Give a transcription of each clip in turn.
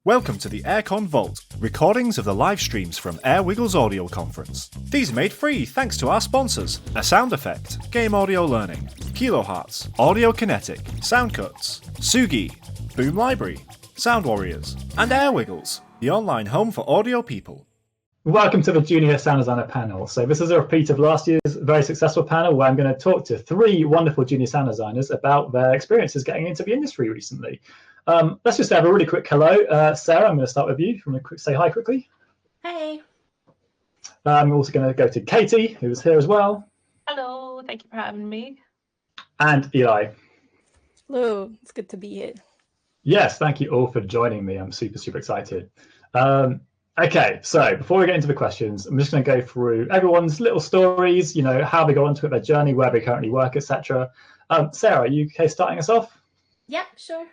Welcome to the AirCon Vault, recordings of the live streams from AirWiggles Audio Conference. These are made free thanks to our sponsors, A Sound Effect, Game Audio Learning, Kilohertz, Audio Kinetic, Soundcuts, Sugi, Boom Library, Sound Warriors, and AirWiggles, the online home for audio people. Welcome to the Junior Sound Designer panel. So this is a repeat of last year's very successful panel where I'm going to talk to three wonderful junior sound designers about their experiences getting into the industry recently. Let's just have a really quick hello. Sarah, I'm going to start with you. You want to say hi quickly? Hey. I'm also going to go to Katie, who's here as well. Hello, thank you for having me. And Eli. Hello, it's good to be here. Yes, thank you all for joining me. I'm super, super excited. Okay, so before we get into the questions, I'm just going to go through everyone's little stories, you know, how they got onto it, their journey, where they currently work, etc. Sarah, are you okay starting us off? Yep, sure.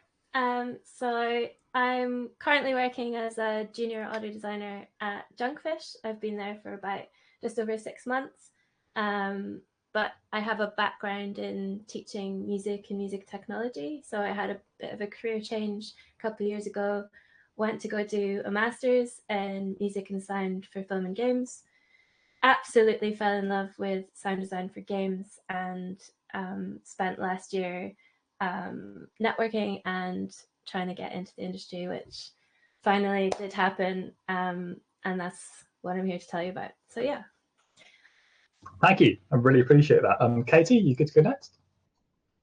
So I'm currently working as a junior audio designer at Junkfish. I've been there for about just over 6 months, but I have a background in teaching music and music technology. So I had a bit of a career change a couple of years ago. Went to go do a master's in music and sound for film and games. Absolutely fell in love with sound design for games and spent last year networking and trying to get into the industry, which finally did happen. And that's what I'm here to tell you about. So yeah. Thank you. I really appreciate that. Katie, you good to go next?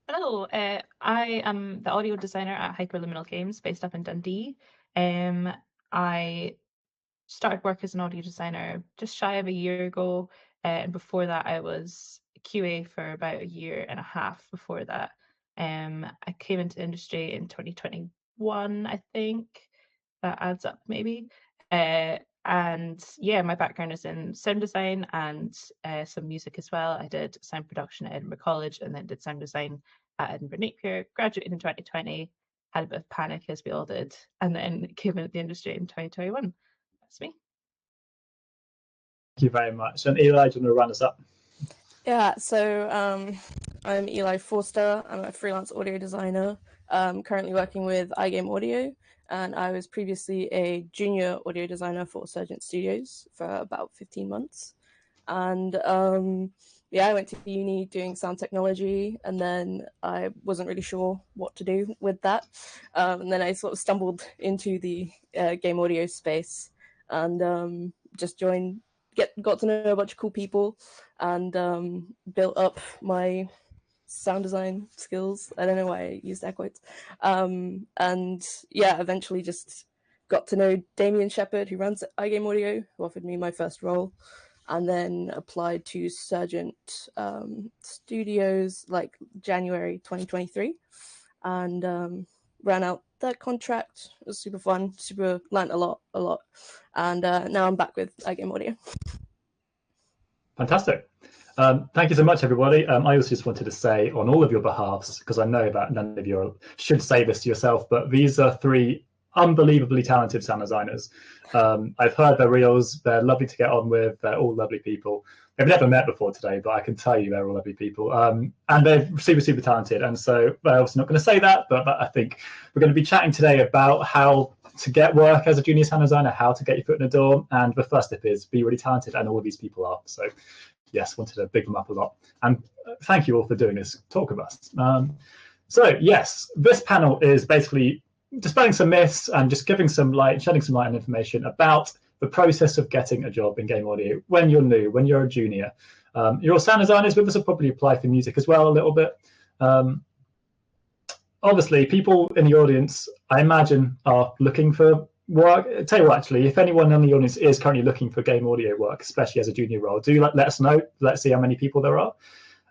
Hello, I am the audio designer at Hyperliminal Games based up in Dundee. I started work as an audio designer just shy of a year ago, and before that I was QA for about a year and a half before that. I came into the industry in 2021, I think. That adds up maybe. And yeah, my background is in sound design and some music as well. I did sound production at Edinburgh College and then did sound design at Edinburgh Napier, graduated in 2020, had a bit of panic as we all did, and then came into the industry in 2021. That's me. Thank you very much. And Eli, do you want to run us up? Yeah, so I'm Eli Forster. I'm a freelance audio designer, currently working with iGame Audio, and I was previously a junior audio designer for Surgent Studios for about 15 months. And yeah, I went to uni doing sound technology, and then I wasn't really sure what to do with that. And then I sort of stumbled into the game audio space and just got to know a bunch of cool people and built up my sound design skills. I don't know why I used air quotes. And yeah, eventually just got to know Damien Shepherd, who runs iGame Audio, who offered me my first role, and then applied to Surgent Studios like January 2023 and ran out that contract. It was super fun, learned a lot. And now I'm back with iGame Audio. Fantastic. Thank you so much, everybody. I also just wanted to say on all of your behalves, because I know that none of you should say this to yourself, but these are three unbelievably talented sound designers. I've heard their reels. They're lovely to get on with. They're all lovely people. They've never met before today, but I can tell you they're all lovely people. And they're super, super talented. And so I'm obviously not going to say that, but I think we're going to be chatting today about how to get work as a junior sound designer, how to get your foot in the door. And the first step is be really talented, and all of these people are. So yes, wanted to big them up a lot. And thank you all for doing this talk with us. So yes, this panel is basically dispelling some myths and just giving some light, shedding some light and information about the process of getting a job in game audio when you're new, when you're a junior. You're all sound designers, but this will probably apply for music as well a little bit. Obviously, people in the audience, I imagine, are looking for work. I'll tell you what, actually, if anyone in the audience is currently looking for game audio work, especially as a junior role, do let us know. Let's see how many people there are.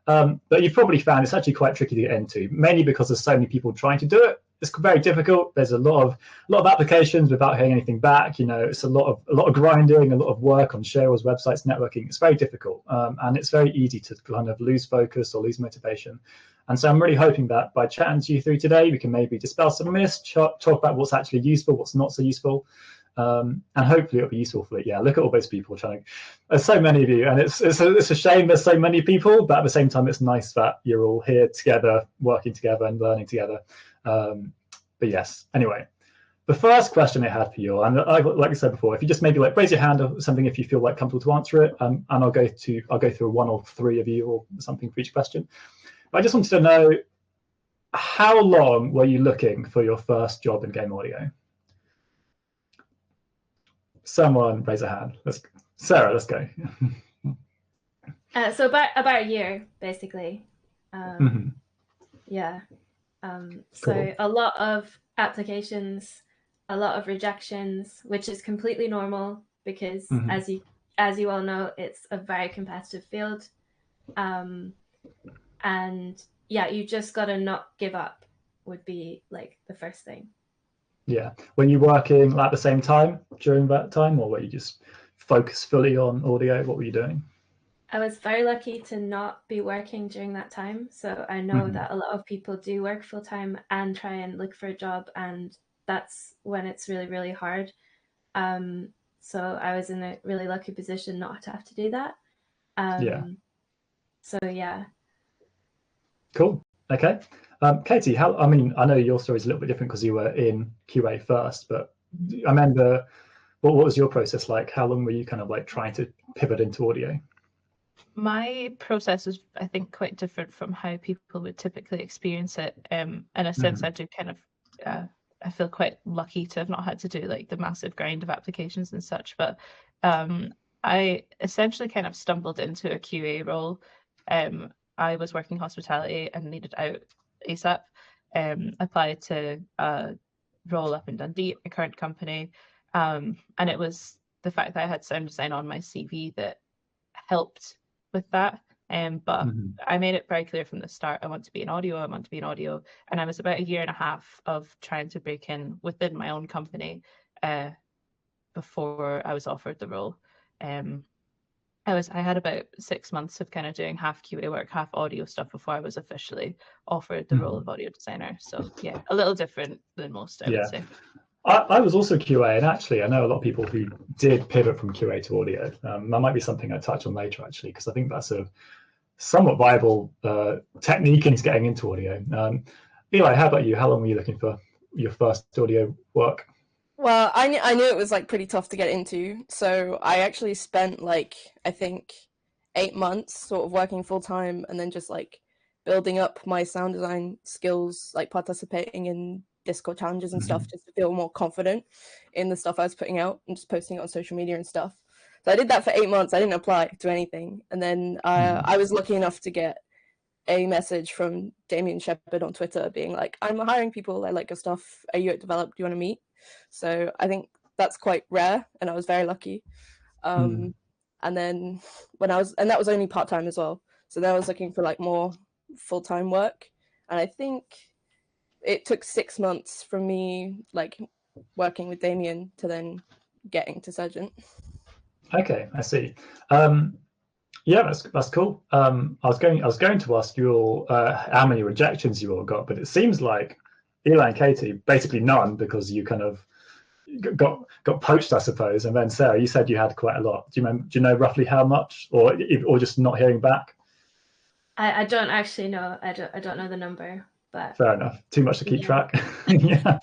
But you've probably found it's actually quite tricky to get into, mainly because there's so many people trying to do it. It's very difficult. There's a lot of applications without hearing anything back. You know, it's a lot of grinding, a lot of work on sharers, websites, networking. It's very difficult, and it's very easy to kind of lose focus or lose motivation. And so I'm really hoping that by chatting to you through today, we can maybe dispel some myths, talk about what's actually useful, what's not so useful, and hopefully it'll be useful for it. Yeah, look at all those people trying. There's so many of you, and it's a shame there's so many people, but at the same time, it's nice that you're all here together, working together and learning together. But yes, anyway, the first question I had for you, and like I said before, if you just maybe like raise your hand or something if you feel like comfortable to answer it, and I'll go through one or three of you or something for each question. But I just wanted to know, how long were you looking for your first job in game audio? Someone raise a hand. Sarah, let's go. So about a year, basically. Yeah. So Cool. a lot of applications, a lot of rejections, which is completely normal because as you all know, it's a very competitive field. And yeah, you just got to not give up would be like the first thing. Yeah. Were you working at the same time during that time, or were you just focused fully on audio? What were you doing? I was very lucky to not be working during that time. So I know that a lot of people do work full time and try and look for a job, and that's when it's really, really hard. So I was in a really lucky position not to have to do that. Yeah. So yeah. Cool. Okay. Katie, I know your story is a little bit different because you were in QA first, but I remember, what was your process like? How long were you kind of like trying to pivot into audio? My process was, I think, quite different from how people would typically experience it. In a sense, I do kind of, I feel quite lucky to have not had to do like the massive grind of applications and such. But I essentially kind of stumbled into a QA role. I was working hospitality and needed out ASAP. Applied to a role up in Dundee at my current company. And it was the fact that I had sound design on my CV that helped with that. But I made it very clear from the start, I want to be in audio, and I was about 1.5 years of trying to break in within my own company before I was offered the role. I had about 6 months of kind of doing half QA work, half audio stuff before I was officially offered the role of audio designer. So yeah, a little different than most, I would say. I was also QA, and actually I know a lot of people who did pivot from QA to audio. That might be something I touch on later, actually, because I think that's a somewhat viable technique into getting into audio. Eli, how about you? How long were you looking for your first audio work? Well, I knew it was like pretty tough to get into, so I actually spent like, I think 8 months sort of working full time, and then just like building up my sound design skills, like participating in Discord challenges and stuff, just to feel more confident in the stuff I was putting out and just posting it on social media and stuff. So I did that for 8 months. I didn't apply to anything, and then I was lucky enough to get a message from Damien Shepherd on Twitter being like, "I'm hiring people. I like your stuff. Are you at Develop? Do you want to meet?" So I think that's quite rare, and I was very lucky. And then and that was only part-time as well. So then I was looking for like more full-time work, and I think it took 6 months from me like working with Damien to then getting to Sergeant. Okay, I see. Yeah, that's cool. I was going to ask you all how many rejections you all got, but it seems like Eli and Katie basically none, because you kind of got poached, I suppose. And then Sarah, you said you had quite a lot. Do you know roughly how much, or just not hearing back? I don't actually know. I don't know the number. But fair enough. Too much to keep track. Yeah.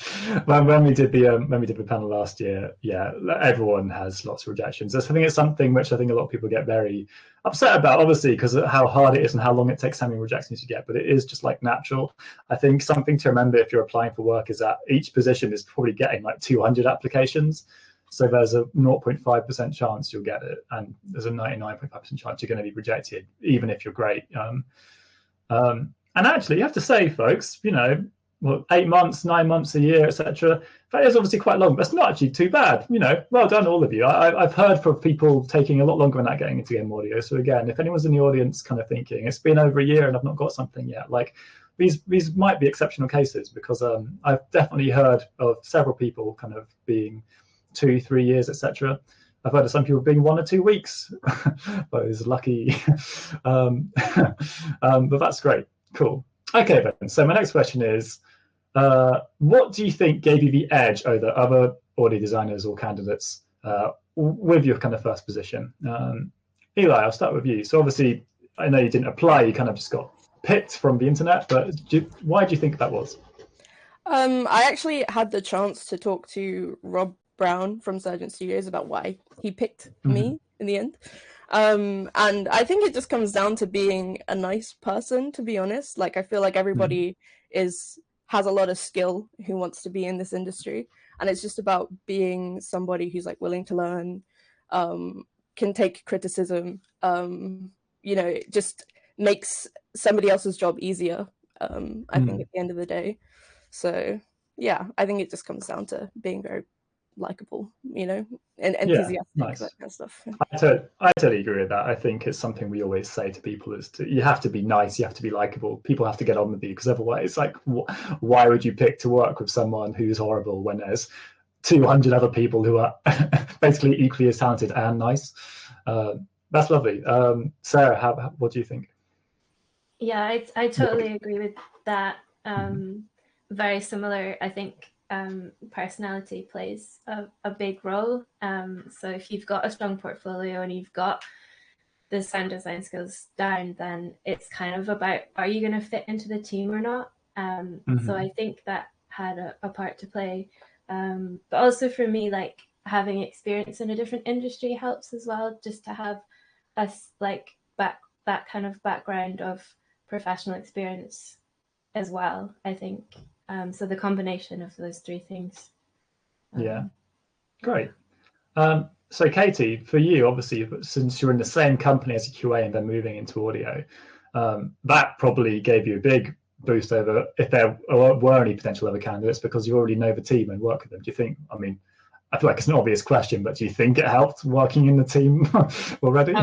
When we did the panel last year, yeah, everyone has lots of rejections. I think it's something which I think a lot of people get very upset about, obviously, because of how hard it is and how long it takes, how many rejections you get. But it is just like natural. I think something to remember if you're applying for work is that each position is probably getting like 200 applications. So there's a 0.5% chance you'll get it, and there's a 99.5% chance you're going to be rejected, even if you're great. And actually, you have to say, folks, 8 months, 9 months, a year, etc. That is obviously quite long, but it's not actually too bad. Well done, all of you. I've heard from people taking a lot longer than that getting into game audio. So again, if anyone's in the audience kind of thinking, it's been over a year and I've not got something yet, like these might be exceptional cases, because I've definitely heard of several people kind of being 2-3 years, etc. I've heard of some people being 1 or 2 weeks. Those lucky. But that's great. Cool. Okay, then. So my next question is, what do you think gave you the edge over other audio designers or candidates with your kind of first position? Eli, I'll start with you. So obviously, I know you didn't apply, you kind of just got picked from the internet, but why do you think that was? I actually had the chance to talk to Rob Brown from Surgeon Studios about why he picked me in the end. And I think it just comes down to being a nice person, to be honest. Like, I feel like everybody has a lot of skill who wants to be in this industry, and it's just about being somebody who's like willing to learn, can take criticism, you know, it just makes somebody else's job easier, I think at the end of the day. So yeah, I think it just comes down to being very likable, you know, and enthusiastic, nice. that kind of stuff. I totally agree with that. I think it's something we always say to people is you have to be nice, you have to be likable. People have to get on with you, because otherwise, like, why would you pick to work with someone who's horrible when there's 200 other people who are basically equally as talented and nice? That's lovely. Sarah, what do you think? Yeah, I totally agree with that. Very similar. I think personality plays a big role. So if you've got a strong portfolio and you've got the sound design skills down, then it's kind of about, are you going to fit into the team or not? So I think that had a part to play. But also for me, like, having experience in a different industry helps as well, just to have us like that kind of background of professional experience as well, I think. So the combination of those three things. Yeah, great. So Katie, for you, obviously, since you're in the same company as a QA and then moving into audio, that probably gave you a big boost over if there were any potential other candidates, because you already know the team and work with them. Do you think, I mean, I feel like it's an obvious question, but do you think it helped working in the team already?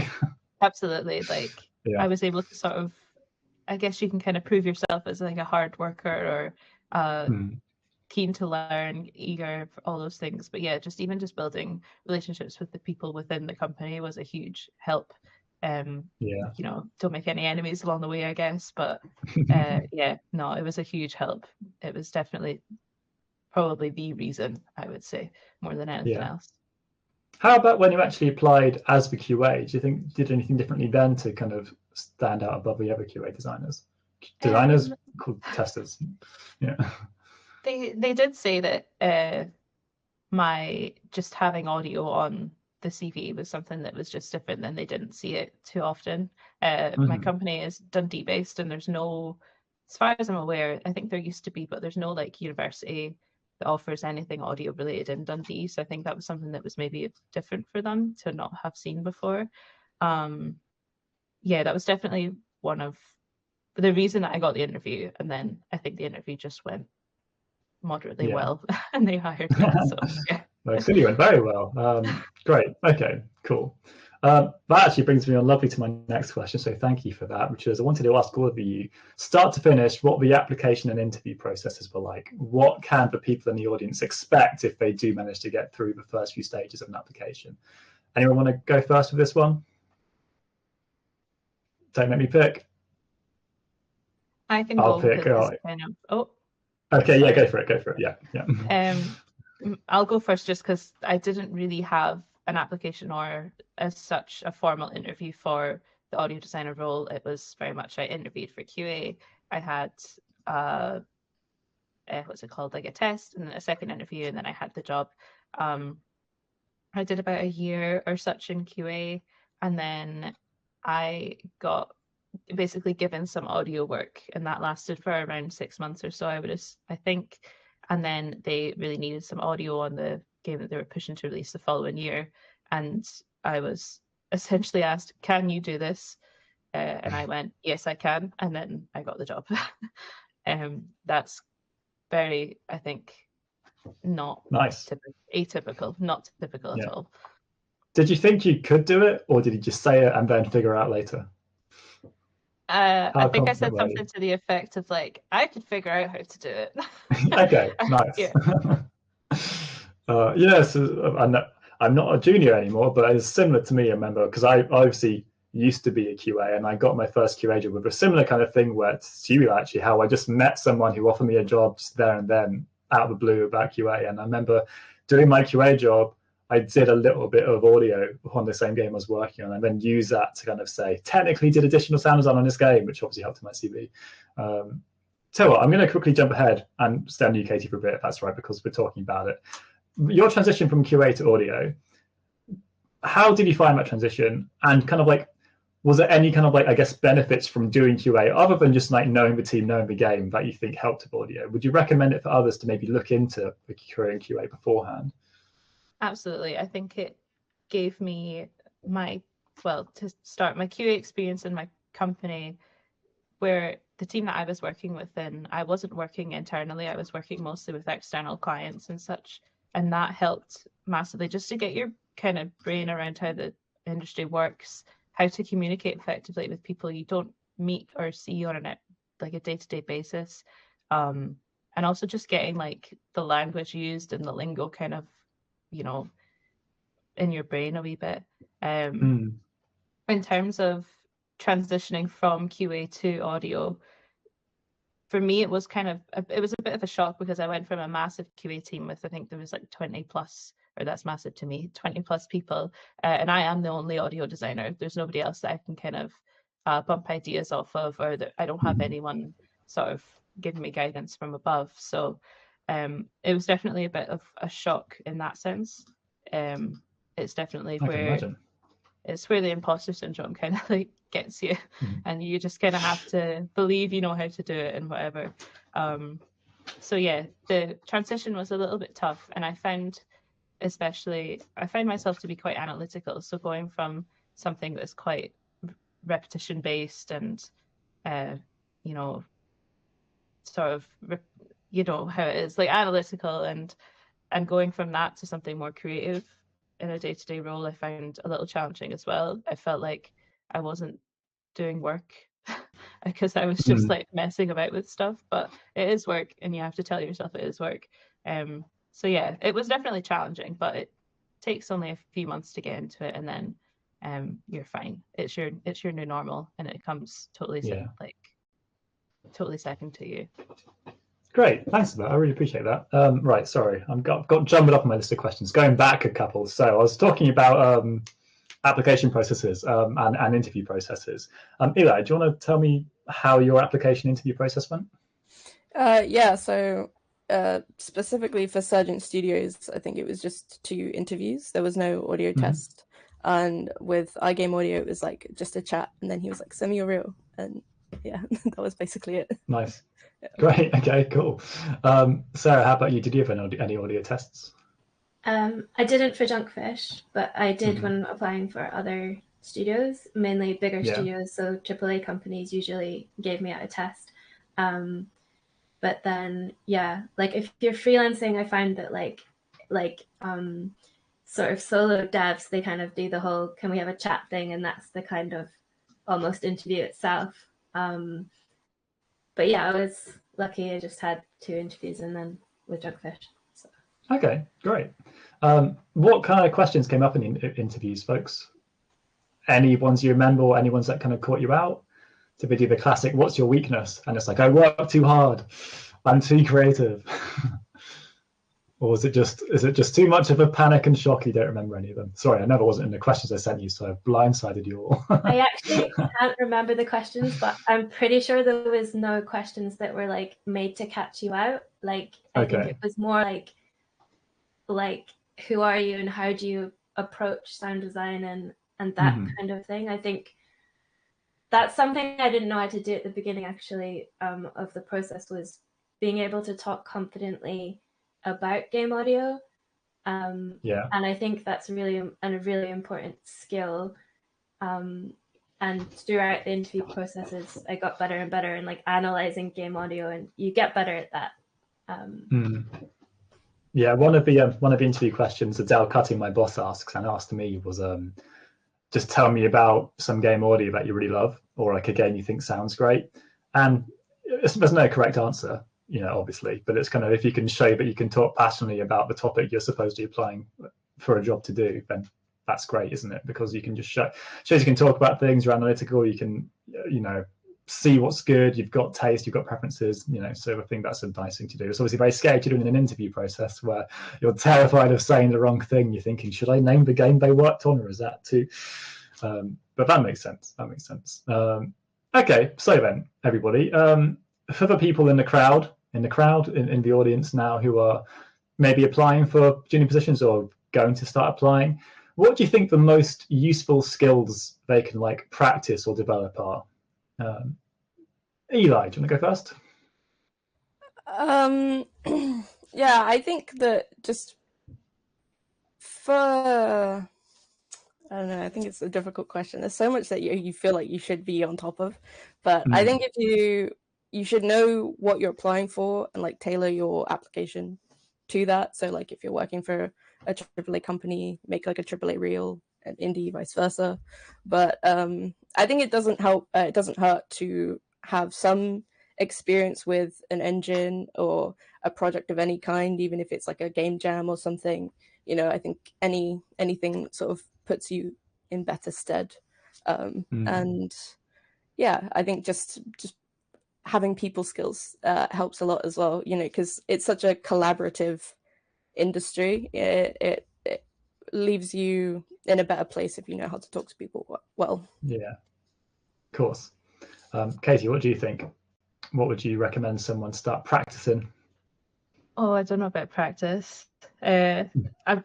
Absolutely. Like, I was able to sort of, I guess you can kind of prove yourself as like a hard worker or keen to learn, eager for all those things. But yeah, just building relationships with the people within the company was a huge help. You know, don't make any enemies along the way, I guess. But yeah, no, it was a huge help. It was definitely probably the reason, I would say, more than anything else. How about when you actually applied as the QA? Do you think you did anything differently then to kind of stand out above the other QA designers? Called testers. Yeah. They did say that my just having audio on the CV was something that was just different, and they didn't see it too often. My company is Dundee based, and there's no, as far as I'm aware, I think there used to be, but there's no like university that offers anything audio related in Dundee. So I think that was something that was maybe different for them to not have seen before. Yeah, that was definitely one of the reason that I got the interview, and then I think the interview just went moderately well, and they hired me. So yeah. Well, clearly went very well. Great. Okay, cool. That actually brings me on lovely to my next question. So thank you for that, which is I wanted to ask all of you, start to finish, what the application and interview processes were like. What can the people in the audience expect if they do manage to get through the first few stages of an application? Anyone want to go first with this one? Don't make me pick. I can I'll go. pick. Okay, yeah, go for it. Yeah. I'll go first just because I didn't really have an application or as such a formal interview for the audio designer role. It was very much I interviewed for QA. I had what's it called, like a test and then a second interview, and then I had the job. I did about a year or such in QA, and then I got basically given some audio work, and that lasted for around 6 months or so, I think. And then they really needed some audio on the game that they were pushing to release the following year, and I was essentially asked, can you do this? And I went, yes, I can, and then I got the job. That's very, I think, not nice. Atypical, not typical at all. Did you think you could do it, or did you just say it and then figure out later? I think I said something to the effect of like, I could figure out how to do it. Okay, nice. I'm not a junior anymore, but it's similar to me, I remember, because I obviously used to be a QA, and I got my first QA job with a similar kind of thing where it's you actually, how I just met someone who offered me a job there and then out of the blue about QA. And I remember doing my QA job, I did a little bit of audio on the same game I was working on, and then use that to kind of say, technically did additional sound design on this game, which obviously helped in my CV. tell you what, I'm going to quickly jump ahead and stay on you, Katie, for a bit, if that's right, because we're talking about it. Your transition from QA to audio, how did you find that transition? And kind of like, was there any kind of like, I guess, benefits from doing QA other than just like knowing the team, knowing the game that you think helped with audio? Would you recommend it for others to maybe look into the career in QA beforehand? Absolutely. I think it gave me to start my QA experience in my company, where the team that I was working with, and I wasn't working internally, I was working mostly with external clients and such. And that helped massively just to get your kind of brain around how the industry works, how to communicate effectively with people you don't meet or see on a day-to-day basis. And also just getting like the language used and the lingo kind of, in your brain a wee bit. In terms of transitioning from QA to audio, for me, it was a bit of a shock, because I went from a massive QA team with, I think there was like 20 plus, or that's massive to me, 20 plus people. And I am the only audio designer. There's nobody else that I can kind of bump ideas off of, or that I don't have anyone sort of giving me guidance from above. So it was definitely a bit of a shock in that sense. It's definitely where the imposter syndrome kind of like gets you, and you just kind of have to believe you know how to do it and whatever. So yeah, the transition was a little bit tough, and I found myself to be quite analytical. So going from something that's quite repetition based and sort of how it is, like analytical, and going from that to something more creative in a day-to-day role, I found a little challenging as well. I felt like I wasn't doing work because I was just like messing about with stuff, but it is work, and you have to tell yourself it is work. So yeah, it was definitely challenging, but it takes only a few months to get into it, and then you're fine. It's your new normal, and it comes totally second to you. Great, thanks for that. I really appreciate that. Right, sorry, I've got jumbled up on my list of questions. Going back a couple, so I was talking about application processes and interview processes. Eli, do you want to tell me how your application interview process went? Yeah, so specifically for Surgeon Studios, I think it was just 2 interviews. There was no audio test. And with iGame Audio, it was like just a chat, and then he was like, send me your reel. And yeah, that was basically it. Nice. Yeah. Great. Okay, cool. Sarah, how about you? Did you have any audio tests? I didn't for Junkfish, but I did when applying for other studios, mainly bigger studios. So AAA companies usually gave me a test. But then, yeah, like if you're freelancing, I find that like sort of solo devs, they kind of do the whole, can we have a chat thing? And that's the kind of almost interview itself. But yeah, I was lucky. I just had 2 interviews, and then with Junkfish. So. Okay, great. What kind of questions came up in interviews, folks? Any ones you remember, or any ones that kind of caught you out? Did they do the classic, what's your weakness? And it's like, I work too hard, I'm too creative. Or is it just too much of a panic and shock you don't remember any of them? Sorry, I never wasn't in the questions I sent you, so I've blindsided you all. I actually can't remember the questions, but I'm pretty sure there was no questions that were like made to catch you out. Like I think it was more like who are you and how do you approach sound design and that kind of thing. I think that's something I didn't know how to do at the beginning actually of the process, was being able to talk confidently about game audio. And I think that's a really important skill. And throughout the interview processes, I got better and better in like analyzing game audio, and you get better at that. Yeah, one of the interview questions Adele Cutting, my boss, asked me was just tell me about some game audio that you really love, or like a game you think sounds great. And there's no correct answer, obviously, but it's kind of, if you can show that you can talk passionately about the topic you're supposed to be applying for a job to do, then that's great, isn't it? Because you can just shows you can talk about things, you're analytical, you can see what's good, you've got taste, you've got preferences, so I think that's a nice thing to do. It's obviously very scary to do in an interview process where you're terrified of saying the wrong thing. You're thinking, should I name the game they worked on, or is that too but that makes sense. Okay, so then everybody, for the people in the crowd, in the audience now who are maybe applying for junior positions or going to start applying, what do you think the most useful skills they can like practice or develop are? Eli, do you want to go first? Yeah, I think that just for, I don't know, I think it's a difficult question. There's so much that you feel like you should be on top of, but I think if you should know what you're applying for and like tailor your application to that. So like if you're working for a AAA company, make like a AAA reel, and indie, vice versa. But I think it doesn't help. It doesn't hurt to have some experience with an engine or a project of any kind, even if it's like a game jam or something. You know, I think anything sort of puts you in better stead. And yeah, I think just having people skills helps a lot as well. You know, because it's such a collaborative industry. It leaves you in a better place if you know how to talk to people well. Yeah, of course. Katie, what do you think? What would you recommend someone start practicing? Oh, I don't know about practice. I've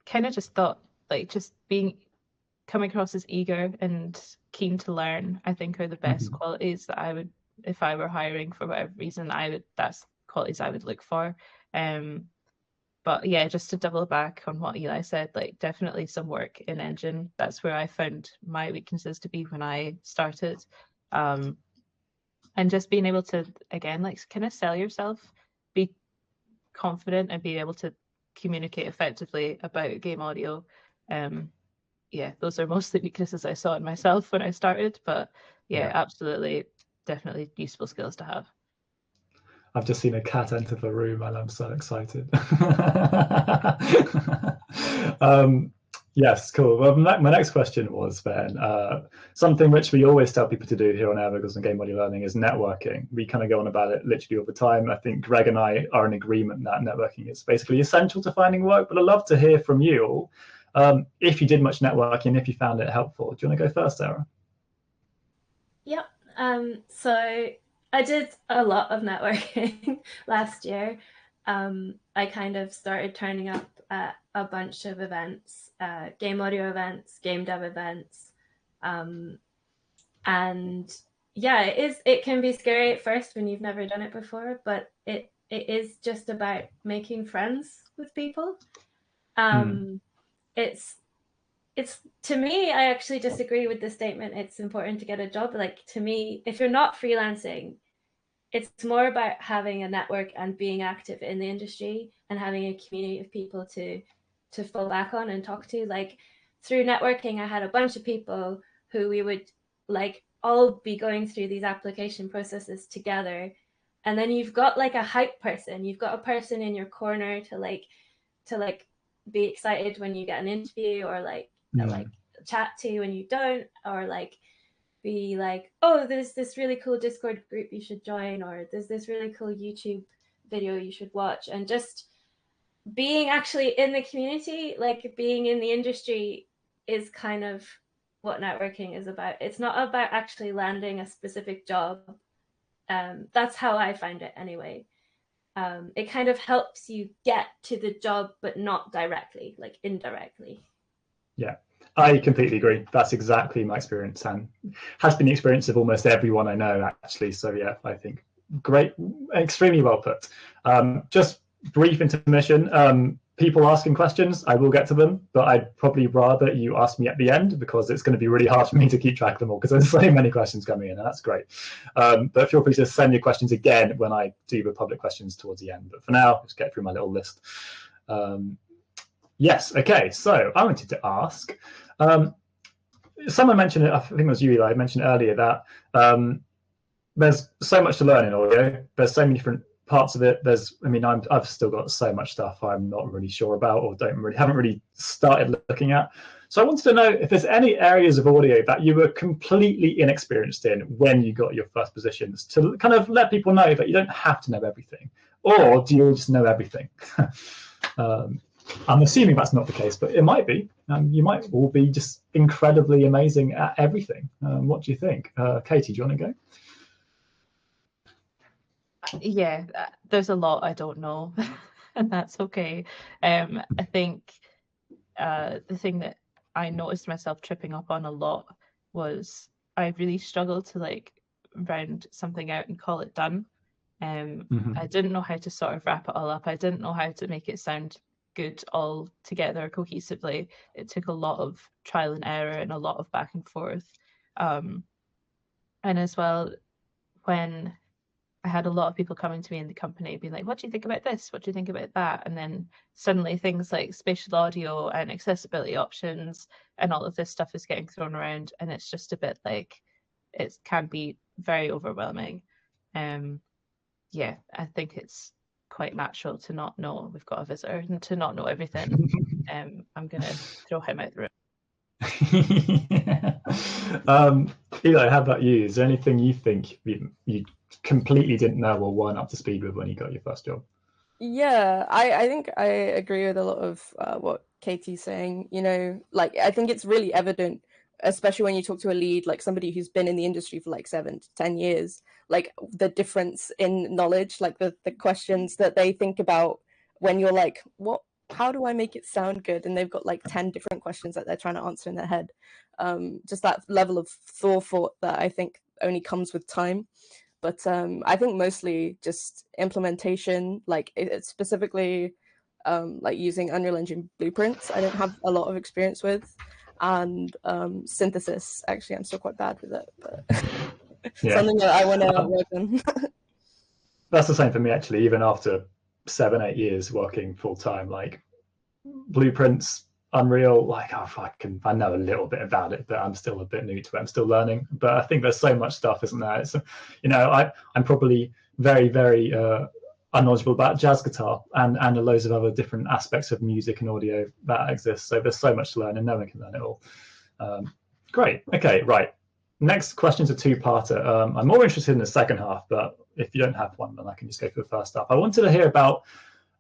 kind of just thought like just coming across as eager and keen to learn, I think are the best qualities that I would, if I were hiring for whatever reason, that's qualities I would look for. But yeah, just to double back on what Eli said, like definitely some work in engine. That's where I found my weaknesses to be when I started. And just being able to, again, like kind of sell yourself, be confident and be able to communicate effectively about game audio. Yeah, those are mostly weaknesses I saw in myself when I started. But yeah, absolutely, definitely useful skills to have. I've just seen a cat enter the room and I'm so excited. Yes, cool. Well, my next question was then, something which we always tell people to do here on AirWiggles and Game Audio Learning is networking. We kind of go on about it literally all the time. I think Greg and I are in agreement that networking is basically essential to finding work, but I'd love to hear from you all. If you did much networking, if you found it helpful. Do you want to go first, Sarah? Yep. So I did a lot of networking last year. I kind of started turning up at a bunch of events, game audio events, game dev events. And yeah, it can be scary at first when you've never done it before, but it is just about making friends with people. It's to me, I actually disagree with the statement it's important to get a job. Like, to me, if you're not freelancing, it's more about having a network and being active in the industry and having a community of people to fall back on and talk to. Like, through networking, I had a bunch of people who we would like all be going through these application processes together. And then you've got like a hype person, you've got a person in your corner to be excited when you get an interview, or like chat to when you don't, or like be like, oh, there's this really cool Discord group you should join, or there's this really cool YouTube video you should watch. And just being actually in the community, like being in the industry, is kind of what networking is about. It's not about actually landing a specific job. That's how I find it anyway. It kind of helps you get to the job, but not directly, like indirectly. Yeah, I completely agree. That's exactly my experience, and has been the experience of almost everyone I know, actually. So yeah, I think great, extremely well put. Just brief intermission. People asking questions, I will get to them, but I'd probably rather you ask me at the end, because it's going to be really hard for me to keep track of them all, because there's so many questions coming in, and that's great. But feel free to send your questions again when I do the public questions towards the end. But for now, let's get through my little list. Yes, okay, so I wanted to ask, someone mentioned it, I think it was you, Eli, mentioned earlier that there's so much to learn in audio. There's so many different parts of it. I've still got so much stuff I'm not really sure about, or haven't really started looking at. So I wanted to know if there's any areas of audio that you were completely inexperienced in when you got your first positions, to kind of let people know that you don't have to know everything, or do you all just know everything? I'm assuming that's not the case, but it might be. You might all be just incredibly amazing at everything. What do you think? Katie, do you want to go? Yeah, there's a lot I don't know, and that's okay. I think the thing that I noticed myself tripping up on a lot was I really struggled to like round something out and call it done. I didn't know how to sort of wrap it all up. I didn't know how to make it sound good all together cohesively. It took a lot of trial and error and a lot of back and forth. And as well, when I had a lot of people coming to me in the company being like, what do you think about this? What do you think about that? And then suddenly things like spatial audio and accessibility options and all of this stuff is getting thrown around. And it's just a bit like, it can be very overwhelming. Yeah, I think it's quite natural to not know we've got a visitor and to not know everything. I'm going to throw him out the room. Eli, how about you? Is there anything you think you completely didn't know or weren't up to speed with when you got your first job? Yeah, I think I agree with a lot of what Katie's saying. You know, like I think it's really evident, especially when you talk to a lead, like somebody who's been in the industry for like 7 to 10 years, like the difference in knowledge, like the questions that they think about when you're like, how do I make it sound good? And they've got like 10 different questions that they're trying to answer in their head. Just that level of forethought that I think only comes with time. But I think mostly just implementation, like it's specifically like using Unreal Engine blueprints. I don't have a lot of experience with, and synthesis. Actually, I'm still quite bad with it, but something that I want to work on. That's the same for me, actually. Even after 7, 8 years working full time, like blueprints, Unreal, like I know a little bit about it, but I'm still a bit new to it. I'm still learning. But I think there's so much stuff, isn't there? It's, I'm probably very, very unknowledgeable about jazz guitar and loads of other different aspects of music and audio that exist. So there's so much to learn, and no one can learn it all. Great. Okay, right. Next question's a two-parter. I'm more interested in the second half, but if you don't have one, then I can just go for the first half. I wanted to hear about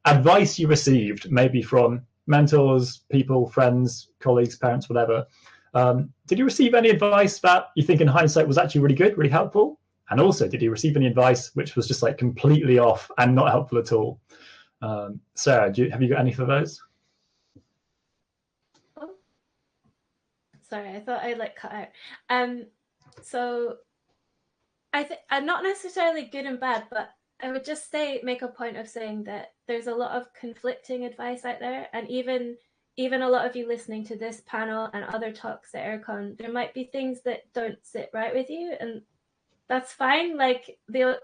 advice you received, maybe from mentors, people, friends, colleagues, parents, whatever. Did you receive any advice that you think in hindsight was actually really good, really helpful? And also, did you receive any advice which was just like completely off and not helpful at all? Sarah, have you got any for those? Oh, sorry, I thought I like cut out. So I'm not necessarily good and bad, but I would just make a point of saying that there's a lot of conflicting advice out there, and even a lot of you listening to this panel and other talks at AirCon, there might be things that don't sit right with you, and that's fine. Like the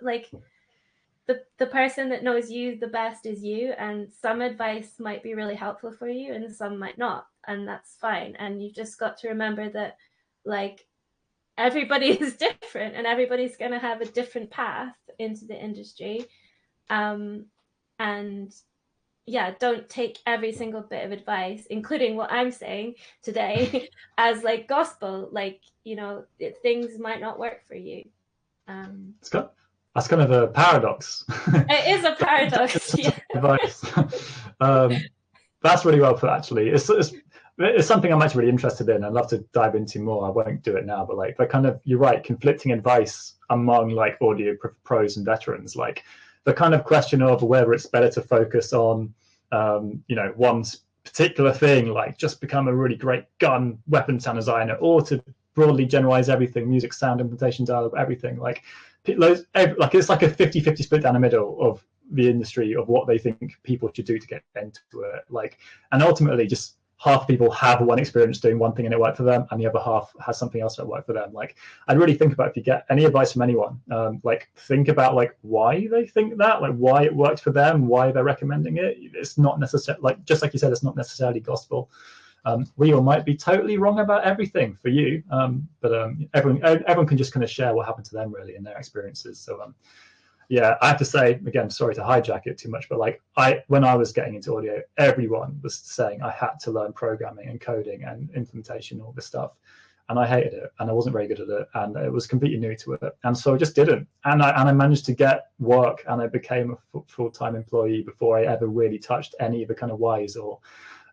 person that knows you the best is you, and some advice might be really helpful for you and some might not, and that's fine. And you've just got to remember that like everybody is different and everybody's going to have a different path into the industry. And yeah, don't take every single bit of advice, including what I'm saying today, as like gospel. Like, things might not work for you. That's kind of a paradox. It is a paradox. Yeah. Advice. That's really well put, actually. It's something I'm actually really interested in. I'd love to dive into more. I won't do it now, but like, you're right, conflicting advice among like audio pros and veterans, like the kind of question of whether it's better to focus on, one particular thing, like just become a really great gun weapon sound designer, or to broadly generalize everything, music, sound, implementation, dialogue, everything. Like it's like a 50-50 split down the middle of the industry of what they think people should do to get into it. Like, and ultimately just half people have one experience doing one thing and it worked for them, and the other half has something else that worked for them. Like, I'd really think about, if you get any advice from anyone, like think about like why they think that, like why it worked for them, why they're recommending it. It's not necessarily, like, just like you said, it's not necessarily gospel. We all might be totally wrong about everything for you, but everyone can just kind of share what happened to them really in their experiences. So yeah, I have to say, again, sorry to hijack it too much, but like when I was getting into audio, everyone was saying I had to learn programming and coding and implementation, all this stuff, and I hated it, and I wasn't very good at it, and it was completely new to it, and so I just didn't. And I managed to get work, and I became a full-time employee before I ever really touched any of the kind of whys or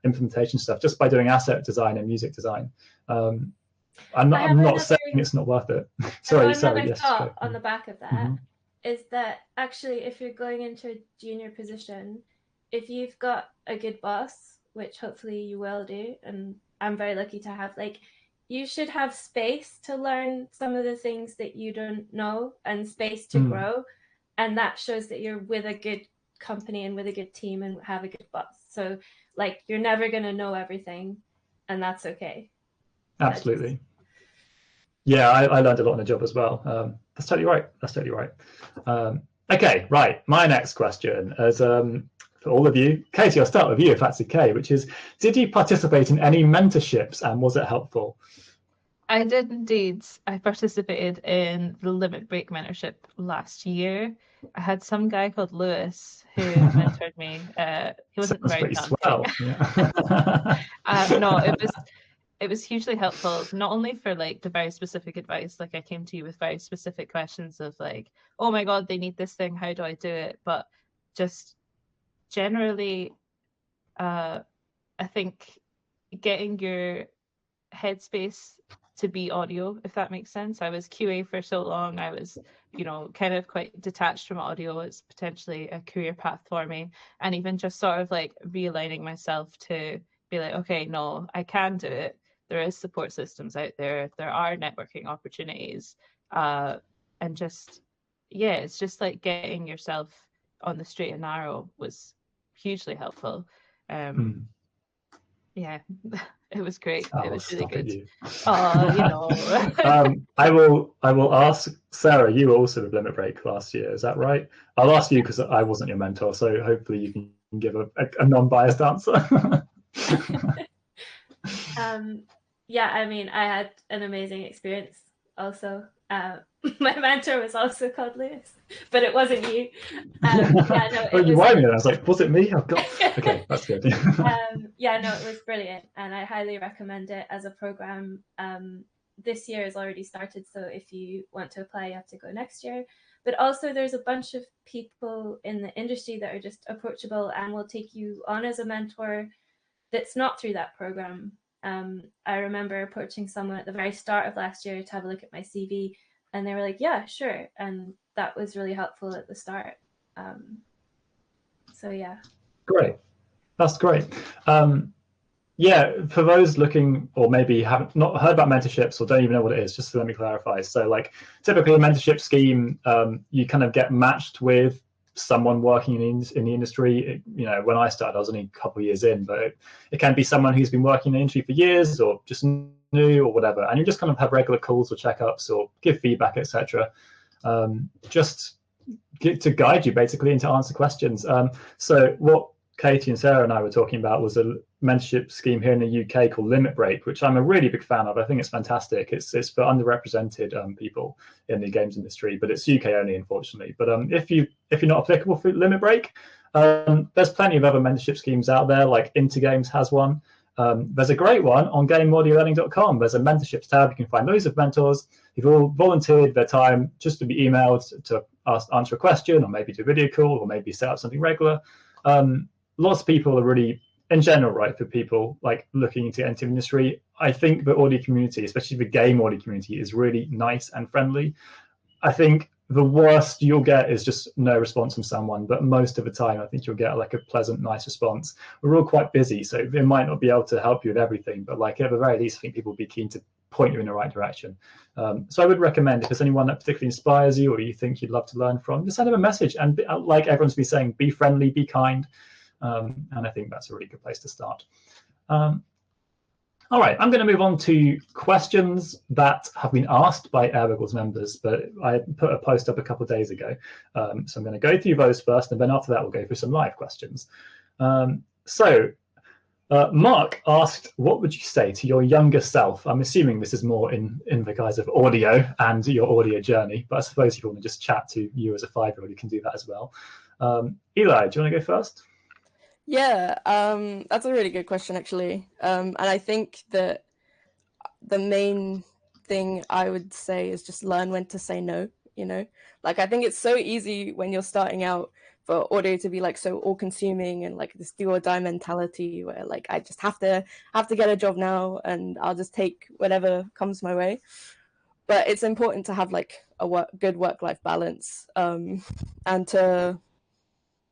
implementation stuff, just by doing asset design and music design. I'm not saying it's not worth it. Sorry. Yes. On the back of that. is that actually if you're going into a junior position, if you've got a good boss, which hopefully you will do, and I'm very lucky to have, like, you should have space to learn some of the things that you don't know and space to grow. And that shows that you're with a good company and with a good team and have a good boss. So like, you're never going to know everything, and that's okay. Absolutely. Yeah, I learned a lot on the job as well. That's totally right. That's totally right. Okay, right. My next question is for all of you. Katie, I'll start with you if that's okay, which is, did you participate in any mentorships and was it helpful? I did indeed. I participated in the Limit Break mentorship last year. I had some guy called Lewis who mentored me. He wasn't Sounds very pretty daunting. swell. Yeah. No, it was hugely helpful, not only for like the very specific advice, like I came to you with very specific questions of like, oh my God, they need this thing, how do I do it? But just generally, I think getting your headspace to be audio, if that makes sense. I was QA for so long. I was, kind of quite detached from audio as potentially a career path for me. And even just sort of like realigning myself to be like, okay, no, I can do it. There is support systems out there. There are networking opportunities. And just, yeah, it's just like getting yourself on the straight and narrow was hugely helpful. Yeah, it was great. It was really good. Oh, I will ask Sarah. You were also with Limit Break last year, is that right? I'll ask you because I wasn't your mentor, so hopefully you can give a non-biased answer. Yeah, I mean, I had an amazing experience also. My mentor was also called Lewis, but it wasn't you. Yeah, no, oh, you wired me. I was like, was it me? Oh God. Okay, that's good. Yeah, no, it was brilliant, and I highly recommend it as a program. This year has already started, so if you want to apply, you have to go next year. But also, there's a bunch of people in the industry that are just approachable and will take you on as a mentor. That's not through that program. I remember approaching someone at the very start of last year to have a look at my CV, and they were like, yeah, sure. And that was really helpful at the start. So yeah. Great. That's great. Yeah, for those looking or maybe haven't not heard about mentorships or don't even know what it is, just to let me clarify. So like typically a mentorship scheme, you kind of get matched with someone working in the industry. When I started, I was only a couple of years in, but it can be someone who's been working in the industry for years or just new or whatever, and you just kind of have regular calls or checkups or give feedback, etc. Just to guide you basically and to answer questions. So what Katie and Sarah and I were talking about was a mentorship scheme here in the UK called Limit Break, which I'm a really big fan of. I think it's fantastic. It's for underrepresented people in the games industry, but it's UK only, unfortunately. But if you're not applicable for Limit Break, there's plenty of other mentorship schemes out there. Like Intergames has one. There's a great one on gameaudiolearning.com. There's a mentorships tab. You can find loads of mentors who've all volunteered their time just to be emailed to answer a question or maybe do a video call or maybe set up something regular. Lots of people are really, in general, right, for people like looking into the industry, I think the audio community, especially the game audio community, is really nice and friendly. I think the worst you'll get is just no response from someone, but most of the time I think you'll get like a pleasant, nice response. We're all quite busy, so they might not be able to help you with everything, but like at the very least I think people will be keen to point you in the right direction. So I would recommend, if there's anyone that particularly inspires you or you think you'd love to learn from, just send them a message and like everyone's been saying, be friendly, be kind. And I think that's a really good place to start. All right, I'm going to move on to questions that have been asked by AirWiggles members, but I put a post up a couple of days ago. So I'm going to go through those first, and then after that, we'll go through some live questions. Mark asked, what would you say to your younger self? I'm assuming this is more in the guise of audio and your audio journey, but I suppose if you want to just chat to you as a 5-year-old, you can do that as well. Eli, do you want to go first? Yeah, that's a really good question, actually. And I think that the main thing I would say is just learn when to say no, Like, I think it's so easy when you're starting out for audio to be like so all-consuming and like this do-or-die mentality where like I just have to get a job now and I'll just take whatever comes my way. but it's important to have like a good work-life balance, and to,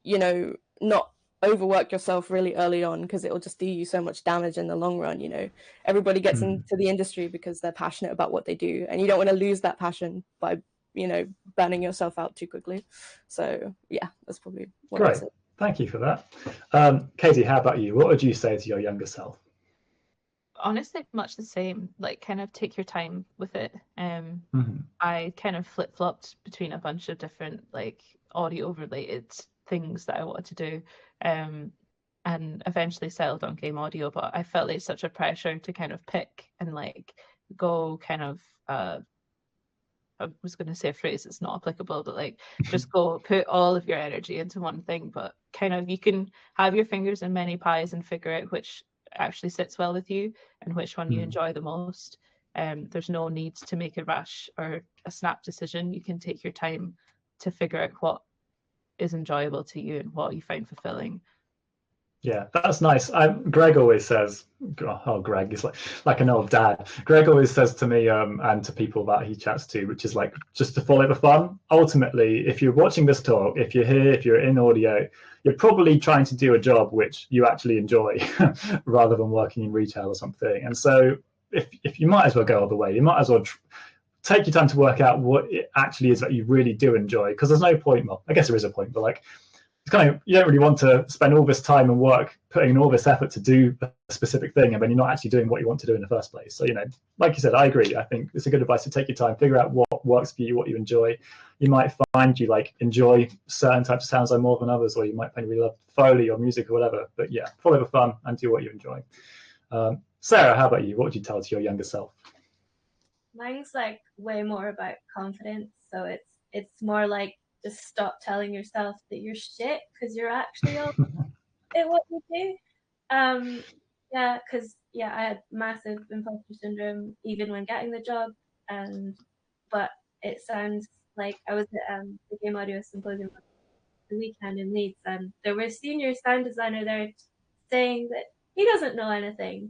you know, not overwork yourself really early on, because it will just do you so much damage in the long run. You know, everybody gets into the industry because they're passionate about what they do, and you don't want to lose that passion by, you know, burning yourself out too quickly. So yeah, that's probably what I'd say. Thank you for that. Katie, how about you? What would you say to your younger self? Honestly, much the same. Like, kind of take your time with it. I kind of flip-flopped between a bunch of different like audio related things that I wanted to do, and eventually settled on game audio. But I felt like such a pressure to kind of pick and like go kind of I was going to say a phrase that's not applicable, but like just go put all of your energy into one thing. But kind of you can have your fingers in many pies and figure out which actually sits well with you and which one you enjoy the most. There's no need to make a rash or a snap decision. You can take your time to figure out what is enjoyable to you and what you find fulfilling. Yeah, that's nice. Greg always says, oh, Greg is like an old dad. Greg always says to me and to people that he chats to, which is like, just to follow the fun. Ultimately, if you're watching this talk, if you're here, if you're in audio, you're probably trying to do a job which you actually enjoy rather than working in retail or something. And so if you might as well go all the way, you might as well take your time to work out what it actually is that you really do enjoy, because there's no point, well, I guess there is a point, but like, it's kind of, you don't really want to spend all this time and work putting in all this effort to do a specific thing and then you're not actually doing what you want to do in the first place. So, you know, like you said, I agree. I think it's a good advice to take your time, figure out what works for you, what you enjoy. You might find you like enjoy certain types of sounds like more than others, or you might find you really love Foley or music or whatever. But yeah, follow the fun and do what you enjoy. Sarah, how about you? What would you tell to your younger self? Mine's like way more about confidence. So it's more like, just stop telling yourself that you're shit, because you're actually all at what you do. Yeah, because I had massive imposter syndrome even when getting the job, but it sounds like I was at the Game Audio Symposium the weekend in Leeds, and there was a senior sound designer there saying that he doesn't know anything.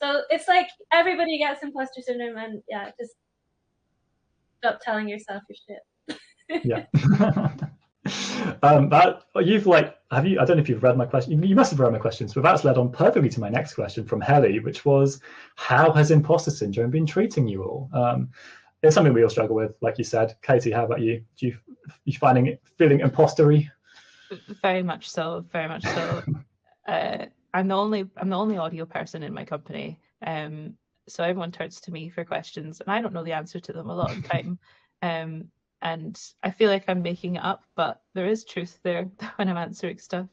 So it's like everybody gets imposter syndrome, and just stop telling yourself you're shit. Yeah. That you've like, have you? I don't know if you've read my question. You must have read my questions, but that's led on perfectly to my next question from Helly, which was, how has imposter syndrome been treating you all? It's something we all struggle with, like you said. Katie, how about you? You finding it feeling impostery? Very much so. Very much so. I'm the only audio person in my company, so everyone turns to me for questions, and I don't know the answer to them a lot of the time. And I feel like I'm making it up, but there is truth there when I'm answering stuff.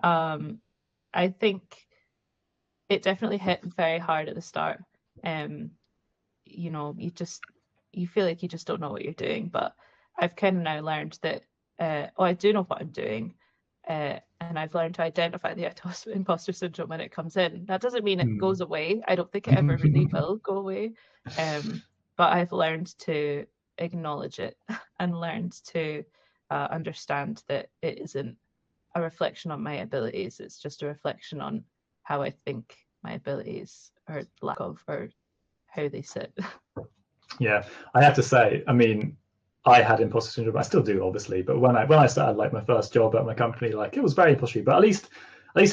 I think it definitely hit very hard at the start. You know, you feel like you just don't know what you're doing, but I've kind of now learned that I do know what I'm doing, and I've learned to identify the imposter syndrome when it comes in. That doesn't mean it goes away. I don't think it ever really will go away, but I've learned to acknowledge it and learned to understand that it isn't a reflection on my abilities. It's just a reflection on how I think my abilities, or lack of, or how they sit. Yeah, I have to say, I mean, I had imposter syndrome. I still do, obviously, but when I started like my first job at my company, like it was very imposter. But at least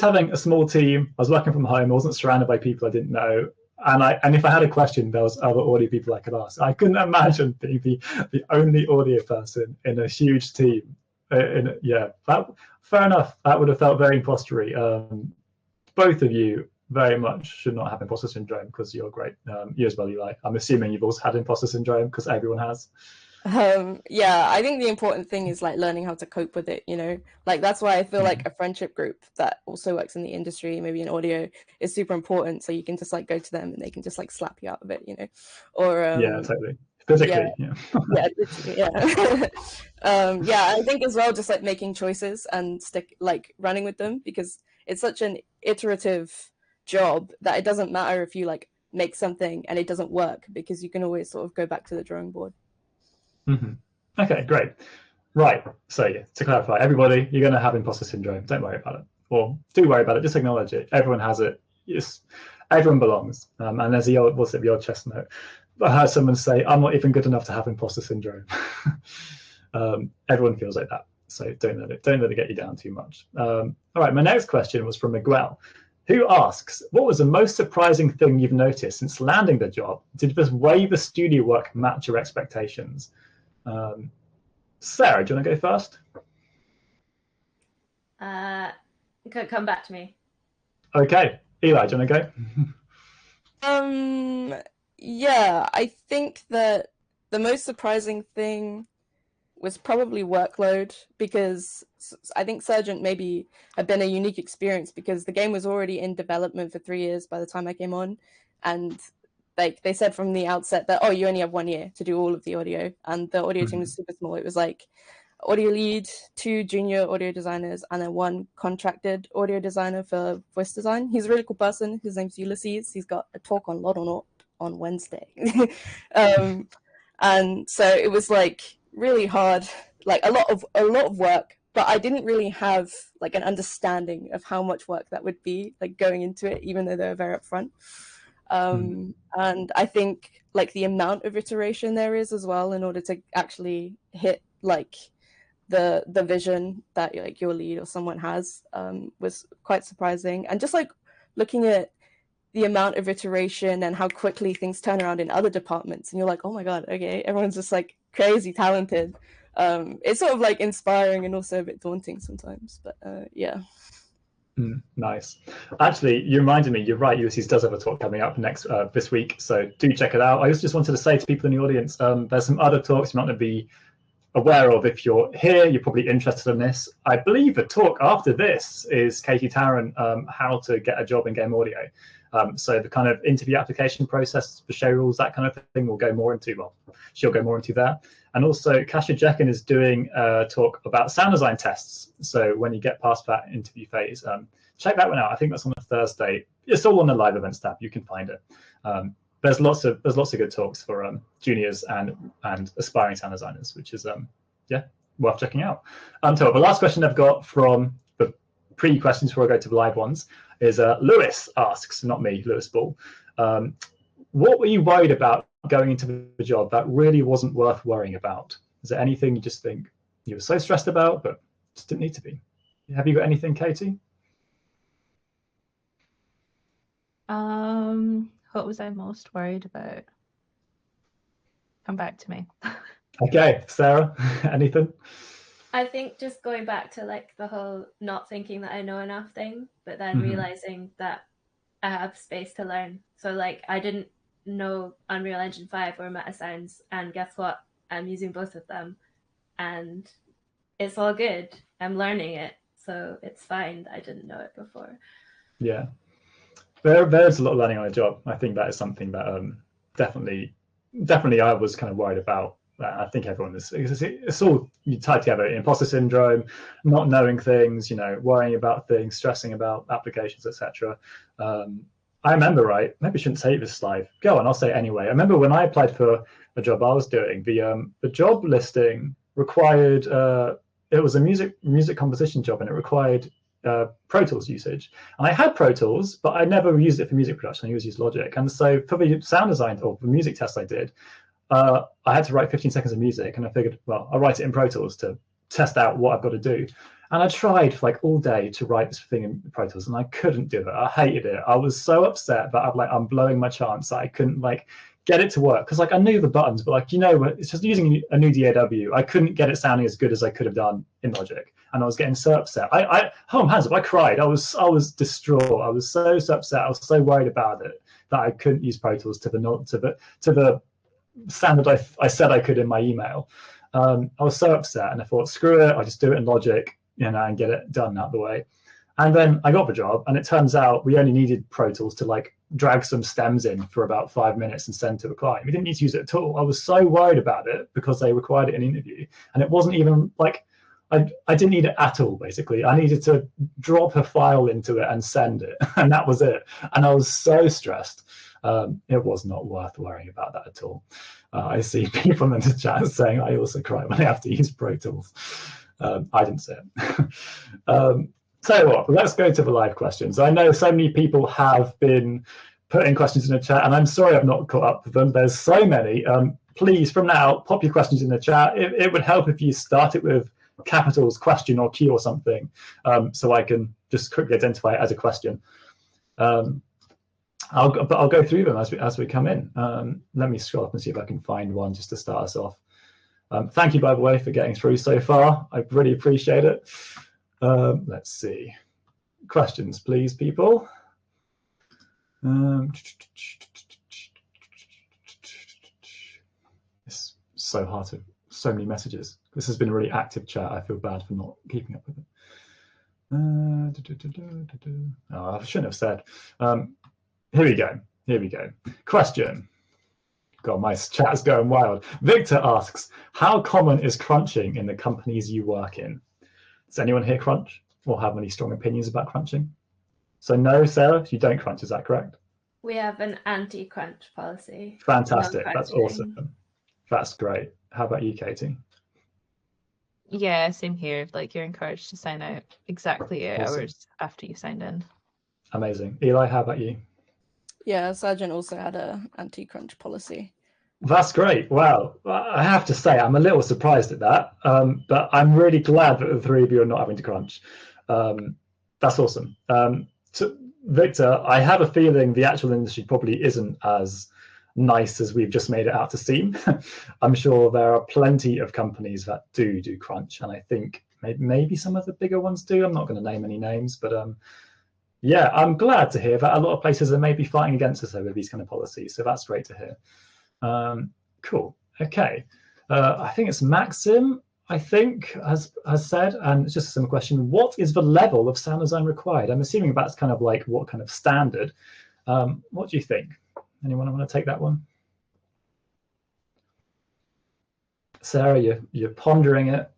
having a small team, I was working from home. I wasn't surrounded by people I didn't know. And if I had a question, there was other audio people I could ask. I couldn't imagine being the only audio person in a huge team. Fair enough. That would have felt very impostery. Both of you very much should not have imposter syndrome, because you're great. You as well, Eli. I'm assuming you've also had imposter syndrome, because everyone has. I think the important thing is like learning how to cope with it, you know, like that's why I feel like a friendship group that also works in the industry, maybe in audio, is super important. So you can just like go to them and they can just like slap you out of it, you know, or yeah, totally. Physically, I think as well, just like making choices and running with them, because it's such an iterative job that it doesn't matter if you like make something and it doesn't work, because you can always sort of go back to the drawing board. Okay, great. Right, so yeah, to clarify, everybody, you're going to have imposter syndrome. Don't worry about it, or do worry about it. Just acknowledge it. Everyone has it. Yes. everyone belongs. And there's the old, what's it, the old chestnut. I heard someone say, I'm not even good enough to have imposter syndrome. Everyone feels like that. So don't let it get you down too much. All right, my next question was from Miguel, who asks, what was the most surprising thing you've noticed since landing the job? Did the way the studio work match your expectations? Sarah, do you want to go first? Come back to me. Okay. Eli, do you want to go? Yeah, I think that the most surprising thing was probably workload, because I think Surgent maybe had been a unique experience because the game was already in development for 3 years by the time I came on, and like they said from the outset that, oh, you only have 1 year to do all of the audio, and the audio team was super small. It was like audio lead, 2 junior audio designers, and then 1 contracted audio designer for voice design. He's a really cool person. His name's Ulysses. He's got a talk on Lot or Not on Wednesday. And so it was like really hard, like a lot of work, but I didn't really have like an understanding of how much work that would be, like going into it, even though they were very upfront. And I think like the amount of iteration there is as well in order to actually hit like the vision that like your lead or someone has was quite surprising. And just like looking at the amount of iteration and how quickly things turn around in other departments, and you're like, oh my god, okay, everyone's just like crazy talented. It's sort of like inspiring and also a bit daunting sometimes, but yeah. Nice. Actually, you reminded me, you're right, Ulysses does have a talk coming up next this week, so do check it out. I just wanted to say to people in the audience, there's some other talks you might not be aware of. If you're here, you're probably interested in this. I believe the talk after this is Katie Tarrant, how to get a job in game audio. So the kind of interview application process, the show rules, that kind of thing, we'll go more into, well, she'll go more into that. And also Kasia Jekin is doing a talk about sound design tests. So when you get past that interview phase, check that one out. I think that's on a Thursday. It's all on the live events tab. You can find it. There's lots of good talks for juniors and aspiring sound designers, which is yeah, worth checking out. So the last question I've got from the pre-questions before I go to the live ones is Lewis asks, not me, Lewis Ball, what were you worried about going into the job that really wasn't worth worrying about? Is there anything you just think you were so stressed about but just didn't need to be? Have you got anything, Katie? What was I most worried about? Come back to me. Okay, Sarah, anything? I think just going back to like the whole not thinking that I know enough thing, but then realizing that I have space to learn. So like I didn't know Unreal Engine 5 or Meta Sounds, and guess what? I'm using both of them, and it's all good. I'm learning it, so it's fine that I didn't know it before. Yeah. There's a lot of learning on a job. I think that is something that definitely I was kind of worried about. I think everyone is. It's all you tie together: imposter syndrome, not knowing things, worrying about things, stressing about applications, etc. I remember, right? Maybe I shouldn't say this slide. Go on, I'll say it anyway. I remember when I applied for a job I was doing, the job listing required it was a music composition job, and it required Pro Tools usage. And I had Pro Tools, but I never used it for music production. I always used Logic. And so for the sound design or the music test I did, I had to write 15 seconds of music, and I figured, well, I'll write it in Pro Tools to test out what I've got to do. And I tried like all day to write this thing in Pro Tools, and I couldn't do it. I hated it. I was so upset that I'm blowing my chance that I couldn't get it to work, because I knew the buttons, but it's just using a new DAW. I couldn't get it sounding as good as I could have done in Logic, and I was getting so upset. Hands up, I cried. I was distraught. I was so upset. I was so worried about it that I couldn't use Pro Tools to the standard I said I could in my email. I was so upset, and I thought, screw it, I'll just do it in Logic, and get it done out of the way. And then I got the job, and it turns out we only needed Pro Tools to drag some stems in for about 5 minutes and send to a client. We didn't need to use it at all. I was so worried about it because they required it in an interview, and it wasn't even I didn't need it at all, basically. I needed to drop a file into it and send it, and that was it. And I was so stressed. It was not worth worrying about that at all. I see people in the chat saying I also cry when I have to use Pro Tools. I didn't say it. Tell you what, let's go to the live questions. I know so many people have been putting questions in the chat, and I'm sorry I've not caught up with them. There's so many. Please, from now, pop your questions in the chat. It would help if you start it with capitals, question or key or something, so I can just quickly identify it as a question. I'll go through them as we come in. Let me scroll up and see if I can find one just to start us off. Thank you, by the way, for getting through so far. I really appreciate it. Let's see. Questions, please, people. It's so hard to, so many messages. This has been a really active chat. I feel bad for not keeping up with it. Oh, I shouldn't have said. Here we go. Question. God, my chat's going wild. Victor asks, how common is crunching in the companies you work in? Does anyone here crunch or have any strong opinions about crunching? So no, Sarah, you don't crunch, is that correct? We have an anti-crunch policy. Fantastic, that's awesome. That's great. How about you, Katie? Yeah, same here. Like, you're encouraged to sign out exactly 8 hours after you signed in. Amazing. Eli, how about you? Yeah, Sergeant also had a anti-crunch policy. That's great. Wow. I have to say, I'm a little surprised at that, but I'm really glad that the three of you are not having to crunch. That's awesome. So, Victor, I have a feeling the actual industry probably isn't as nice as we've just made it out to seem. I'm sure there are plenty of companies that do crunch, and I think maybe some of the bigger ones do. I'm not going to name any names, but yeah, I'm glad to hear that a lot of places are maybe fighting against us over these kind of policies. So that's great to hear. Cool. Okay. I think it's Maxim, I think, has said, and it's just a simple question. What is the level of sound design required? I'm assuming that's kind of like what kind of standard. What do you think? Anyone want to take that one? Sarah, you're pondering it.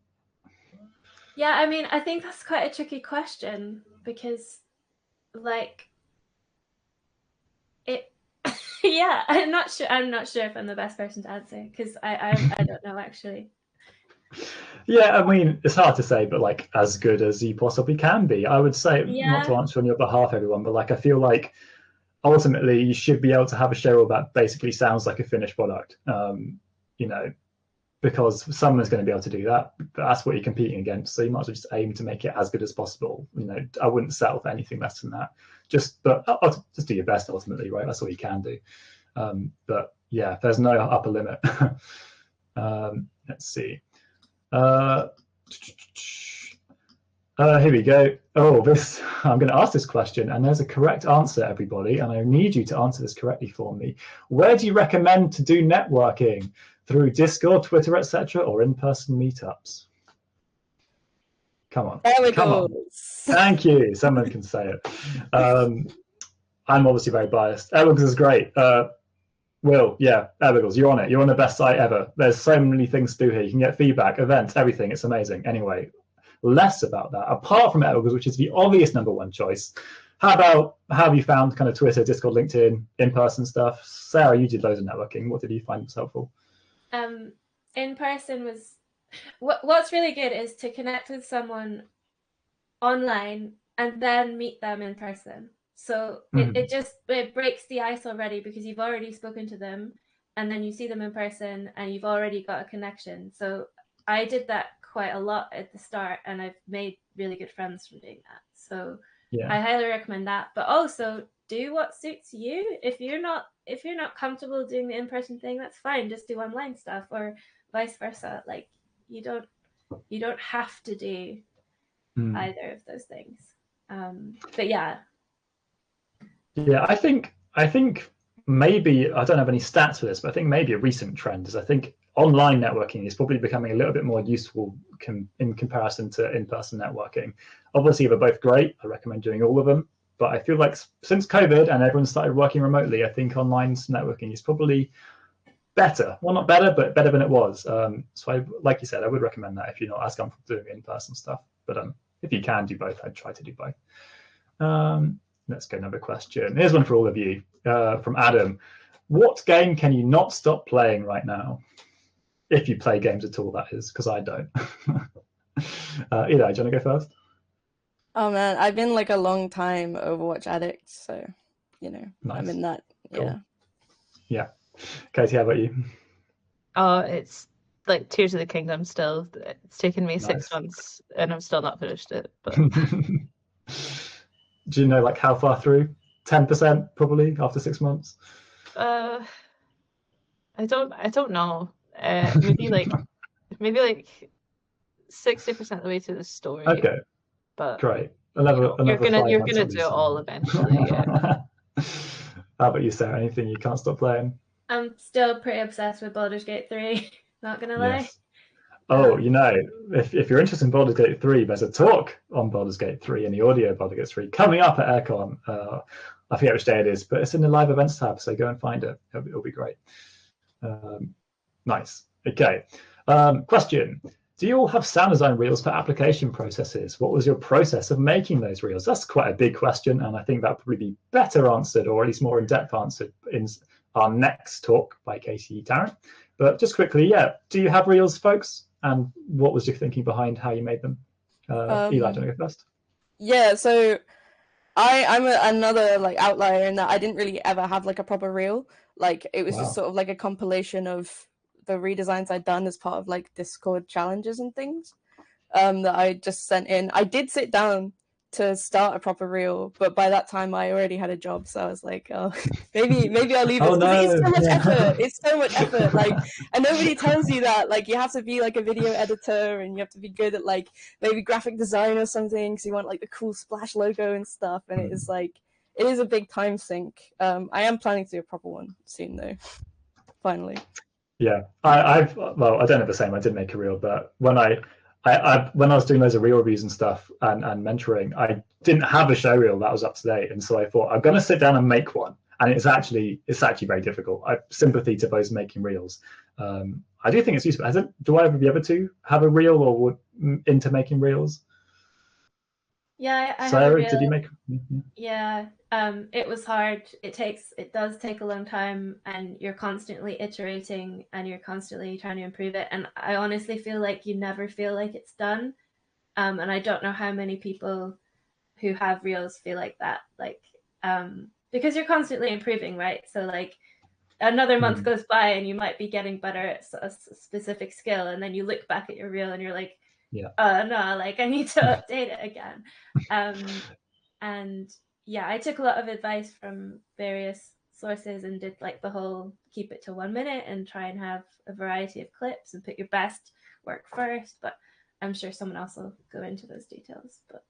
Yeah, I mean, I think that's quite a tricky question because, like, it. Yeah, I'm not sure if I'm the best person to answer because I don't know actually. Yeah, I mean, it's hard to say, but like as good as you possibly can be. I would say, not to answer on your behalf, everyone, but like I feel like ultimately you should be able to have a show that basically sounds like a finished product. You know, because someone's going to be able to do that. That's what you're competing against. So you might as well just aim to make it as good as possible. You know, I wouldn't settle for anything less than that. Just do your best ultimately, right? That's all you can do. But yeah, there's no upper limit. Let's see. Here we go. Oh, I'm going to ask this question, and there's a correct answer, everybody, and I need you to answer this correctly for me. Where do you recommend to do networking? Through Discord, Twitter, etc., or in-person meetups? Come on. AirWiggles. Thank you. Someone can say it. I'm obviously very biased. AirWiggles is great. Will, yeah, AirWiggles, you're on it. You're on the best site ever. There's so many things to do here. You can get feedback, events, everything. It's amazing. Anyway, less about that. Apart from AirWiggles, which is the obvious #1 choice, how have you found kind of Twitter, Discord, LinkedIn, in-person stuff? Sarah, you did loads of networking. What did you find was helpful? In person was what's really good is to connect with someone online and then meet them in person. So it breaks the ice already because you've already spoken to them and then you see them in person and you've already got a connection. So I did that quite a lot at the start and I've made really good friends from doing that. So yeah. I highly recommend that, but also do what suits you. If you're not comfortable doing the in-person thing, that's fine. Just do online stuff or vice versa. Like you don't have to do either of those things. But yeah. Yeah, I think maybe, I don't have any stats for this, but I think maybe a recent trend is I think online networking is probably becoming a little bit more useful in comparison to in-person networking. Obviously, they're both great. I recommend doing all of them. But I feel like since COVID and everyone started working remotely, I think online networking is probably better. Well, not better, but better than it was. So like you said, I would recommend that if you're not as comfortable doing in-person stuff. But if you can do both, I'd try to do both. Let's go another question. Here's one for all of you from Adam. What game can you not stop playing right now? If you play games at all, that is, because I don't. Eli, do you want to go first? Oh man, I've been like a long time Overwatch addict, so you know, Nice. I'm in that. Cool. Yeah. Katie, how about you? Oh, it's like Tears of the Kingdom still. It's taken me 6 Nice. months and I've still not finished it. But do you know like how far through? 10% probably after 6 months. I don't know. Maybe like 60% of the way to the story. Okay. But Great. you're gonna 5 you're months gonna at do it least. all eventually. Yeah. How about you, Sarah? Anything you can't stop playing? I'm still pretty obsessed with Baldur's Gate 3. Not gonna lie. Yes. Oh, you know, if you're interested in Baldur's Gate 3, there's a talk on Baldur's Gate 3 and the audio of Baldur's Gate 3 coming up at AirCon. I forget which day it is, but it's in the live events tab, so go and find it. It'll be great. Nice. Okay. Question. Do you all have sound design reels for application processes? What was your process of making those reels? That's quite a big question, and I think that would probably be better answered, or at least more in-depth answered, in our next talk by Katie Tarrant. But just quickly, yeah, do you have reels, folks? And what was your thinking behind how you made them? Eli, do you want to go first? Yeah, so I'm another like outlier in that I didn't really ever have like a proper reel. Like it was just sort of like a compilation of the redesigns I'd done as part of like Discord challenges and things that I just sent in. I did sit down to start a proper reel, but by that time I already had a job, so I was like, oh, maybe I'll leave this because it's so much effort. It's so much effort. Like, and nobody tells you that. Like, you have to be like a video editor, and you have to be good at like maybe graphic design or something, because you want like the cool splash logo and stuff. And it is like it is a big time sink. I am planning to do a proper one soon, though. Finally. Yeah, I don't have the same. I did make a reel, but when I was doing loads of reel reviews and stuff and mentoring, I didn't have a show reel that was up to date, and so I thought I'm going to sit down and make one. And it's actually very difficult. I have sympathy to those making reels. I do think it's useful. Do either of you ever to have a reel or into making reels? Yeah, I Sarah, have a reel. did you make? Yeah, it was hard. It does take a long time, and you're constantly iterating and you're constantly trying to improve it. And I honestly feel like you never feel like it's done. And I don't know how many people who have reels feel like that. Like, because you're constantly improving, right? So like another month goes by and you might be getting better at a specific skill, and then you look back at your reel and you're like, no, like I need to update it again. And yeah, I took a lot of advice from various sources and did like the whole keep it to 1 minute and try and have a variety of clips and put your best work first. But I'm sure someone else will go into those details. But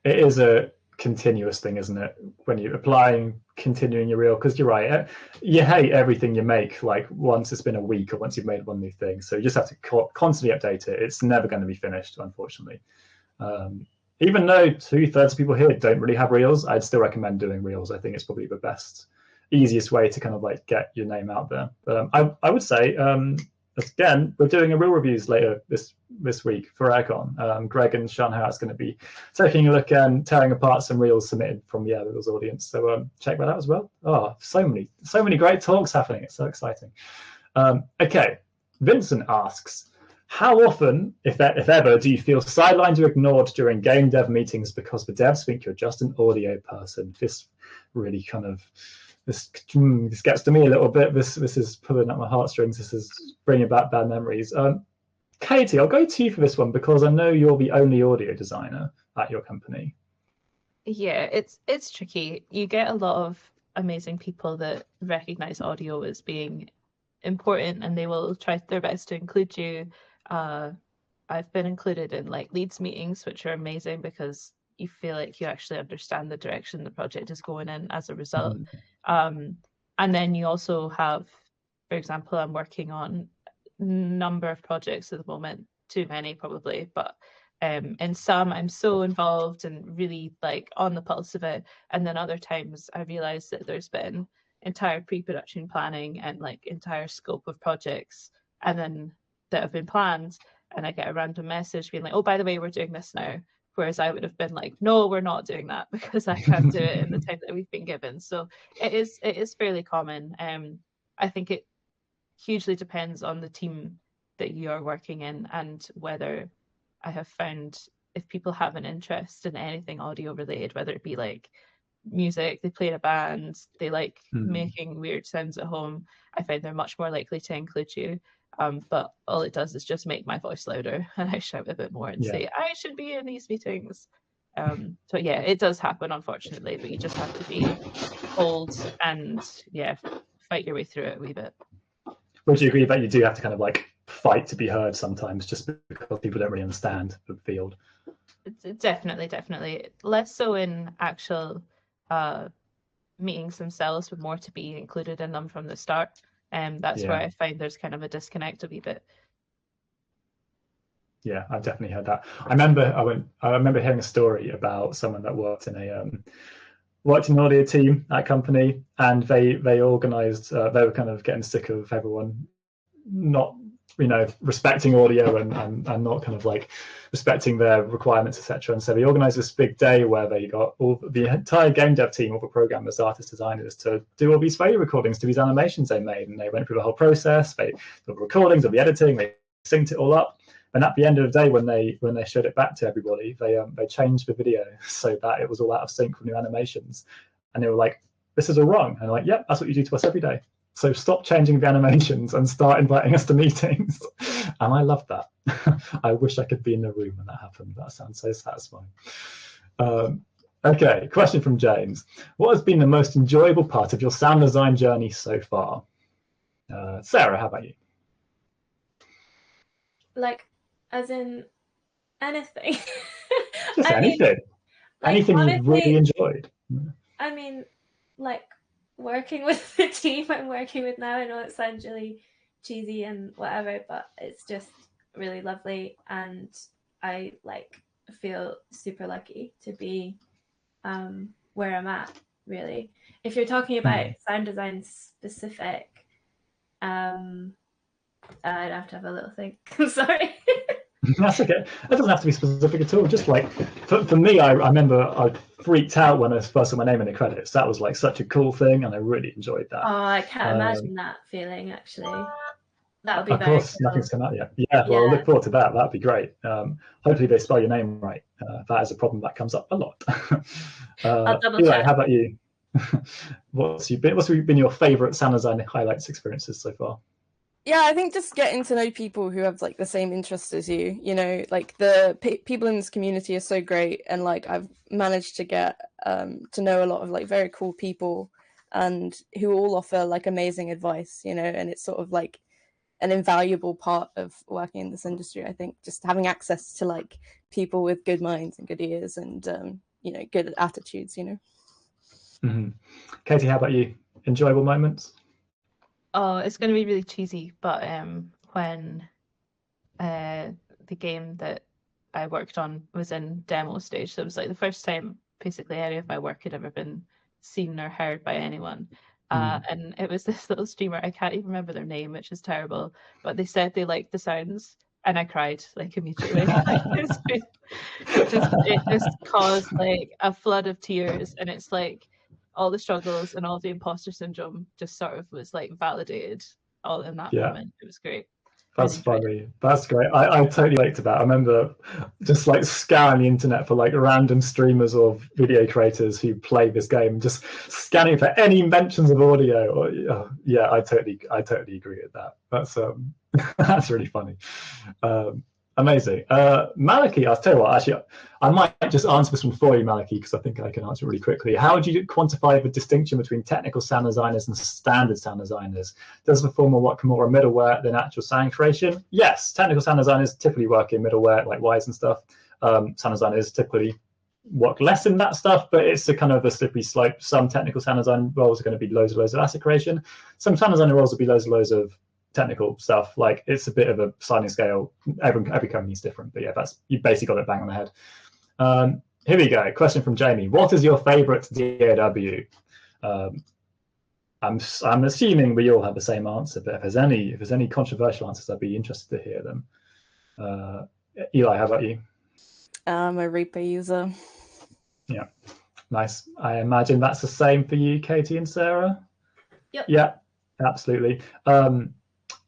it is a continuous thing, isn't it? When you're applying, continuing your reel, because you're right, you hate everything you make like once it's been a week or once you've made one new thing. So you just have to constantly update it. It's never going to be finished, unfortunately. Even though 2/3 of people here don't really have reels, I'd still recommend doing reels. I think it's probably the best, easiest way to kind of like get your name out there. But I would say, again, we're doing a reel reviews later this week for AirCon. Greg and Sean Hart's going to be taking a look and tearing apart some reels submitted from the AirWiggles audience. So check that out as well. Oh, so many great talks happening. It's so exciting. Okay, Vincent asks, how often, if ever, do you feel sidelined or ignored during game dev meetings because the devs think you're just an audio person? This really kind of this gets to me a little bit. This is pulling at my heartstrings. This is bringing back bad memories. Katie, I'll go to you for this one because I know you're the only audio designer at your company. Yeah, it's tricky. You get a lot of amazing people that recognize audio as being important, and they will try their best to include you. I've been included in like leads meetings, which are amazing because you feel like you actually understand the direction the project is going in as a result. And then you also have, for example, I'm working on a number of projects at the moment, too many probably, but in some I'm so involved and really like on the pulse of it, and then other times I realize that there's been entire pre-production planning and like entire scope of projects and then that have been planned, and I get a random message being like, oh, by the way, we're doing this now, whereas I would have been like, no, we're not doing that because I can't do it in the time that we've been given. So it is fairly common. I think it hugely depends on the team that you are working in and whether I have found if people have an interest in anything audio related, whether it be like music, they play in a band, they like making weird sounds at home, I find they're much more likely to include you. But all it does is just make my voice louder, and I shout a bit more and say, I should be in these meetings. So yeah, it does happen, unfortunately, but you just have to be bold and fight your way through it a wee bit. Would you agree that you do have to kind of like fight to be heard sometimes, just because people don't really understand the field? Definitely. Less so in actual meetings themselves, but more to be included in them from the start. That's where I find there's kind of a disconnect a wee bit. Yeah, I've definitely heard that. I remember hearing a story about someone that worked in an audio team at a company, and they organised. They were kind of getting sick of everyone not, respecting audio and not kind of like respecting their requirements, etc. And so they organised this big day where they got all the entire game dev team, all the programmers, artists, designers, to do all these video recordings to these animations they made, and they went through the whole process. They did the recordings of the editing, they synced it all up. And at the end of the day, when they showed it back to everybody, they changed the video so that it was all out of sync with new animations. And they were like, "This is all wrong." And I'm like, "Yep, that's what you do to us every day. So stop changing the animations and start inviting us to meetings." And I loved that. I wish I could be in the room when that happened. That sounds so satisfying. Okay, question from James. What has been the most enjoyable part of your sound design journey so far? Sarah, how about you? Like, as in anything? Just anything. Anything honestly, you've really enjoyed. I mean, like, working with the team I'm working with now, I know it sounds really cheesy and whatever, but it's just really lovely, and I feel super lucky to be where I'm at, really. If you're talking about sound design specific, I'd have to have a little think. I'm sorry. That's okay. That doesn't have to be specific at all. Just like for me, I remember I freaked out when I first saw my name in the credits. That was like such a cool thing, and I really enjoyed that. Oh, I can't imagine that feeling, actually. That would be of course, cool. Nothing's come out yet. Yeah, well, I look forward to that. That'd be great. Hopefully they spell your name right. That is a problem that comes up a lot. I'll double Eli, check. how about you? What's been your favorite sound design highlights experiences so far? Yeah, I think just getting to know people who have like the same interests as you, like the people in this community are so great, and like I've managed to get to know a lot of like very cool people, and who all offer like amazing advice, and it's sort of like an invaluable part of working in this industry. I think just having access to like people with good minds and good ears and good attitudes. Mm-hmm. Katie, how about you? Enjoyable moments? Oh, it's going to be really cheesy, but when the game that I worked on was in demo stage, so it was like the first time basically any of my work had ever been seen or heard by anyone. And it was this little streamer, I can't even remember their name, which is terrible, but they said they liked the sounds, and I cried like immediately. It just caused like a flood of tears, and it's like all the struggles and all the imposter syndrome just sort of was like validated all in that moment. It was great. That's funny. That's great. I totally relate to that. I remember just like scouring the internet for like random streamers or video creators who play this game, just scanning for any mentions of audio. Yeah, I totally agree with that. That's that's really funny. Amazing. Maliki, I'll tell you what, actually, I might just answer this one for you, Maliki, because I think I can answer it really quickly. How would you quantify the distinction between technical sound designers and standard sound designers? Does the former work more on middleware than actual sound creation? Yes, technical sound designers typically work in middleware, like Wise and stuff. Sound designers typically work less in that stuff, but it's a kind of a slippery slope. Some technical sound design roles are going to be loads of asset creation. Some sound designer roles will be loads of technical stuff. Like it's a bit of a sliding scale. Every company's different, but yeah, you basically got it bang on the head. Here we go. Question from Jamie. What is your favorite DAW? I'm assuming we all have the same answer, but if there's any controversial answers, I'd be interested to hear them. Eli, how about you? I'm a Reaper user. Yeah, nice. I imagine that's the same for you, Katie and Sarah. Yep. Yeah, absolutely.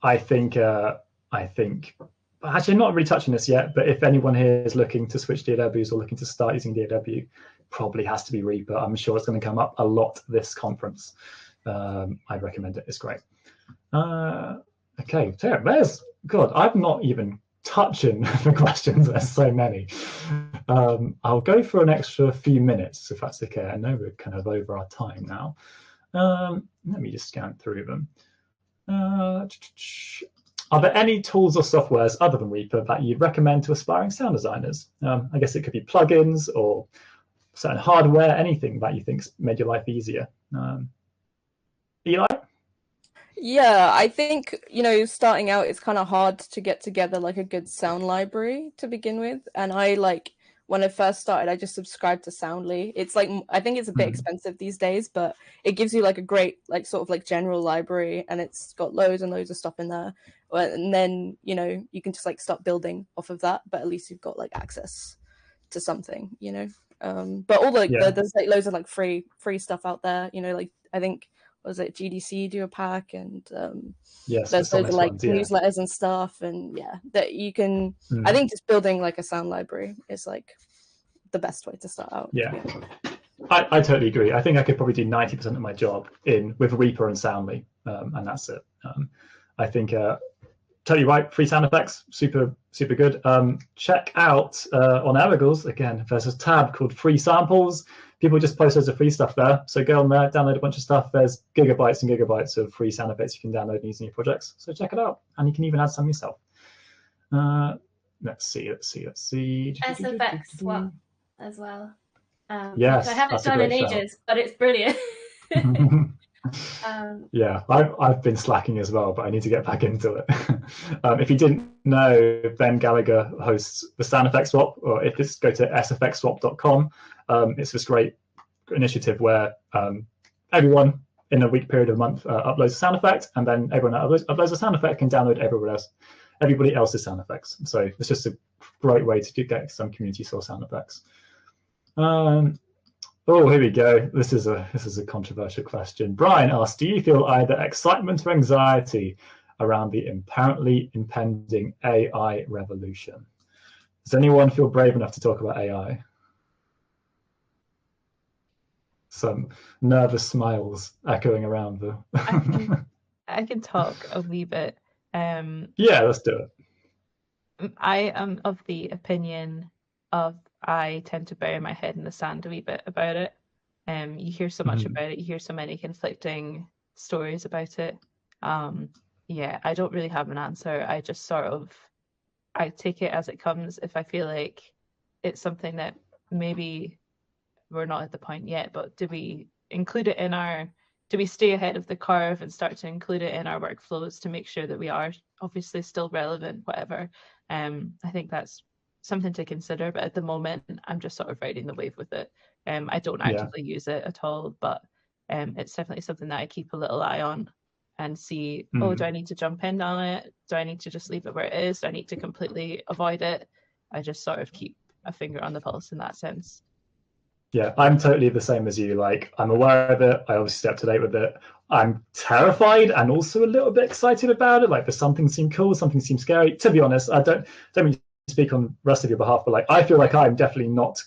I think actually I'm not really touching this yet, but if anyone here is looking to switch DAWs or looking to start using DAW, probably has to be Reaper. I'm sure it's going to come up a lot this conference. I'd recommend it. It's great. Okay, so there's God. I'm not even touching the questions. There's so many. I'll go for an extra few minutes if that's okay. I know we're kind of over our time now. Let me just scan through them. Are there any tools or softwares other than Reaper that you'd recommend to aspiring sound designers? I guess it could be plugins or certain hardware, anything that you think's made your life easier. Eli? Yeah, I think, you know, starting out, it's kind of hard to get together like a good sound library to begin with. And I like, when I first started, I just subscribed to Soundly. It's like, I think it's a bit expensive these days, but it gives you like a great, like sort of like general library, and it's got loads and loads of stuff in there. And then, you know, you can just like start building off of that, but at least you've got like access to something, you know. But all like there's like loads of like free stuff out there, you know, like I think, was it GDC do a pack, and yes, there's loads of like ones, newsletters and stuff, and that you can I think just building like a sound library is like the best way to start out. I totally agree. I think I could probably do 90% of my job with Reaper and Soundly, and that's it. I think totally right. Free sound effects, super good. Check out on AirWiggles again. There's a tab called Free Samples. People just post loads of free stuff there. So go on there, download a bunch of stuff. There's gigabytes and gigabytes of free sound effects you can download and use in your projects. So check it out, and you can even add some yourself. Let's see. SFX swap as well. Yes, I haven't done in ages, but it's brilliant. Yeah, I've been slacking as well, but I need to get back into it. If you didn't know, Ben Gallagher hosts the Sound Effects Swap, or if it's go to sfxswap.com. It's this great initiative where everyone in a week period of a month uploads a sound effect, and then everyone that uploads a sound effect can download everybody else's sound effects. So it's just a great way to get some community source sound effects. Oh, here we go. This is a controversial question. Brian asks, do you feel either excitement or anxiety around the apparently impending AI revolution? Does anyone feel brave enough to talk about AI? Some nervous smiles echoing around the... I can talk a wee bit. Yeah, let's do it. I am of the opinion of I tend to bury my head in the sand a wee bit about it. You hear so much about it. You hear so many conflicting stories about it. Yeah, I don't really have an answer. I just I take it as it comes. If I feel like it's something that maybe we're not at the point yet, but do we include it in do we stay ahead of the curve and start to include it in our workflows to make sure that we are obviously still relevant, whatever. I think that's something to consider, but at the moment I'm just sort of riding the wave with it. I don't actively use it at all, but it's definitely something that I keep a little eye on and see, oh, do I need to jump in on it? Do I need to just leave it where it is? Do I need to completely avoid it? I just sort of keep a finger on the pulse in that sense. Yeah, I'm totally the same as you. Like, I'm aware of it. I obviously stay up to date with it. I'm terrified and also a little bit excited about it. Like, there's something seems cool, something seems scary. To be honest, I don't mean to speak on the rest of your behalf, but like, I feel like I'm definitely not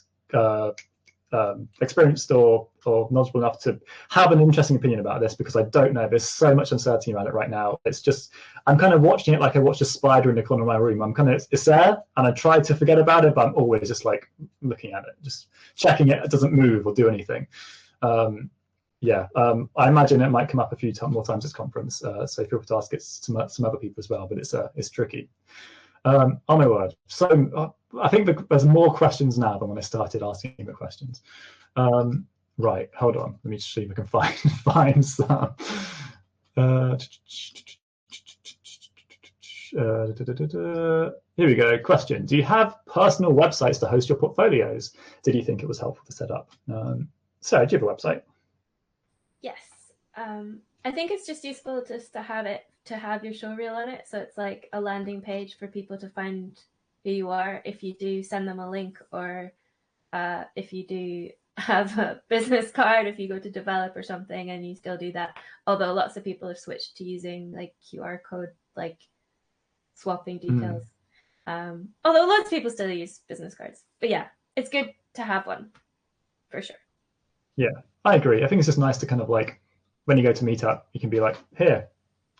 experienced or knowledgeable enough to have an interesting opinion about this, because I don't know. There's so much uncertainty around it right now. It's just, I'm kind of watching it like I watched a spider in the corner of my room. I'm kind of, it's there, and I try to forget about it, but I'm always just like looking at it, just checking it doesn't move or do anything. I imagine it might come up a few more times this conference, so feel free to ask it to some other people as well, but it's tricky. Oh my word. So I think there's more questions now than when I started asking the questions. Right, hold on. Let me just see if I can find some. Here we go. Question. Do you have personal websites to host your portfolios? Did you think it was helpful to set up? Sarah, do you have a website? Yes. I think it's just useful just to have your show reel on it. So it's like a landing page for people to find who you are if you do send them a link, or if you do have a business card, if you go to develop or something and you still do that. Although lots of people have switched to using like QR code, like swapping details. Although lots of people still use business cards. But yeah, it's good to have one. for sure. Yeah, I agree. I think it's just nice to kind of like, when you go to Meetup, you can be like, here,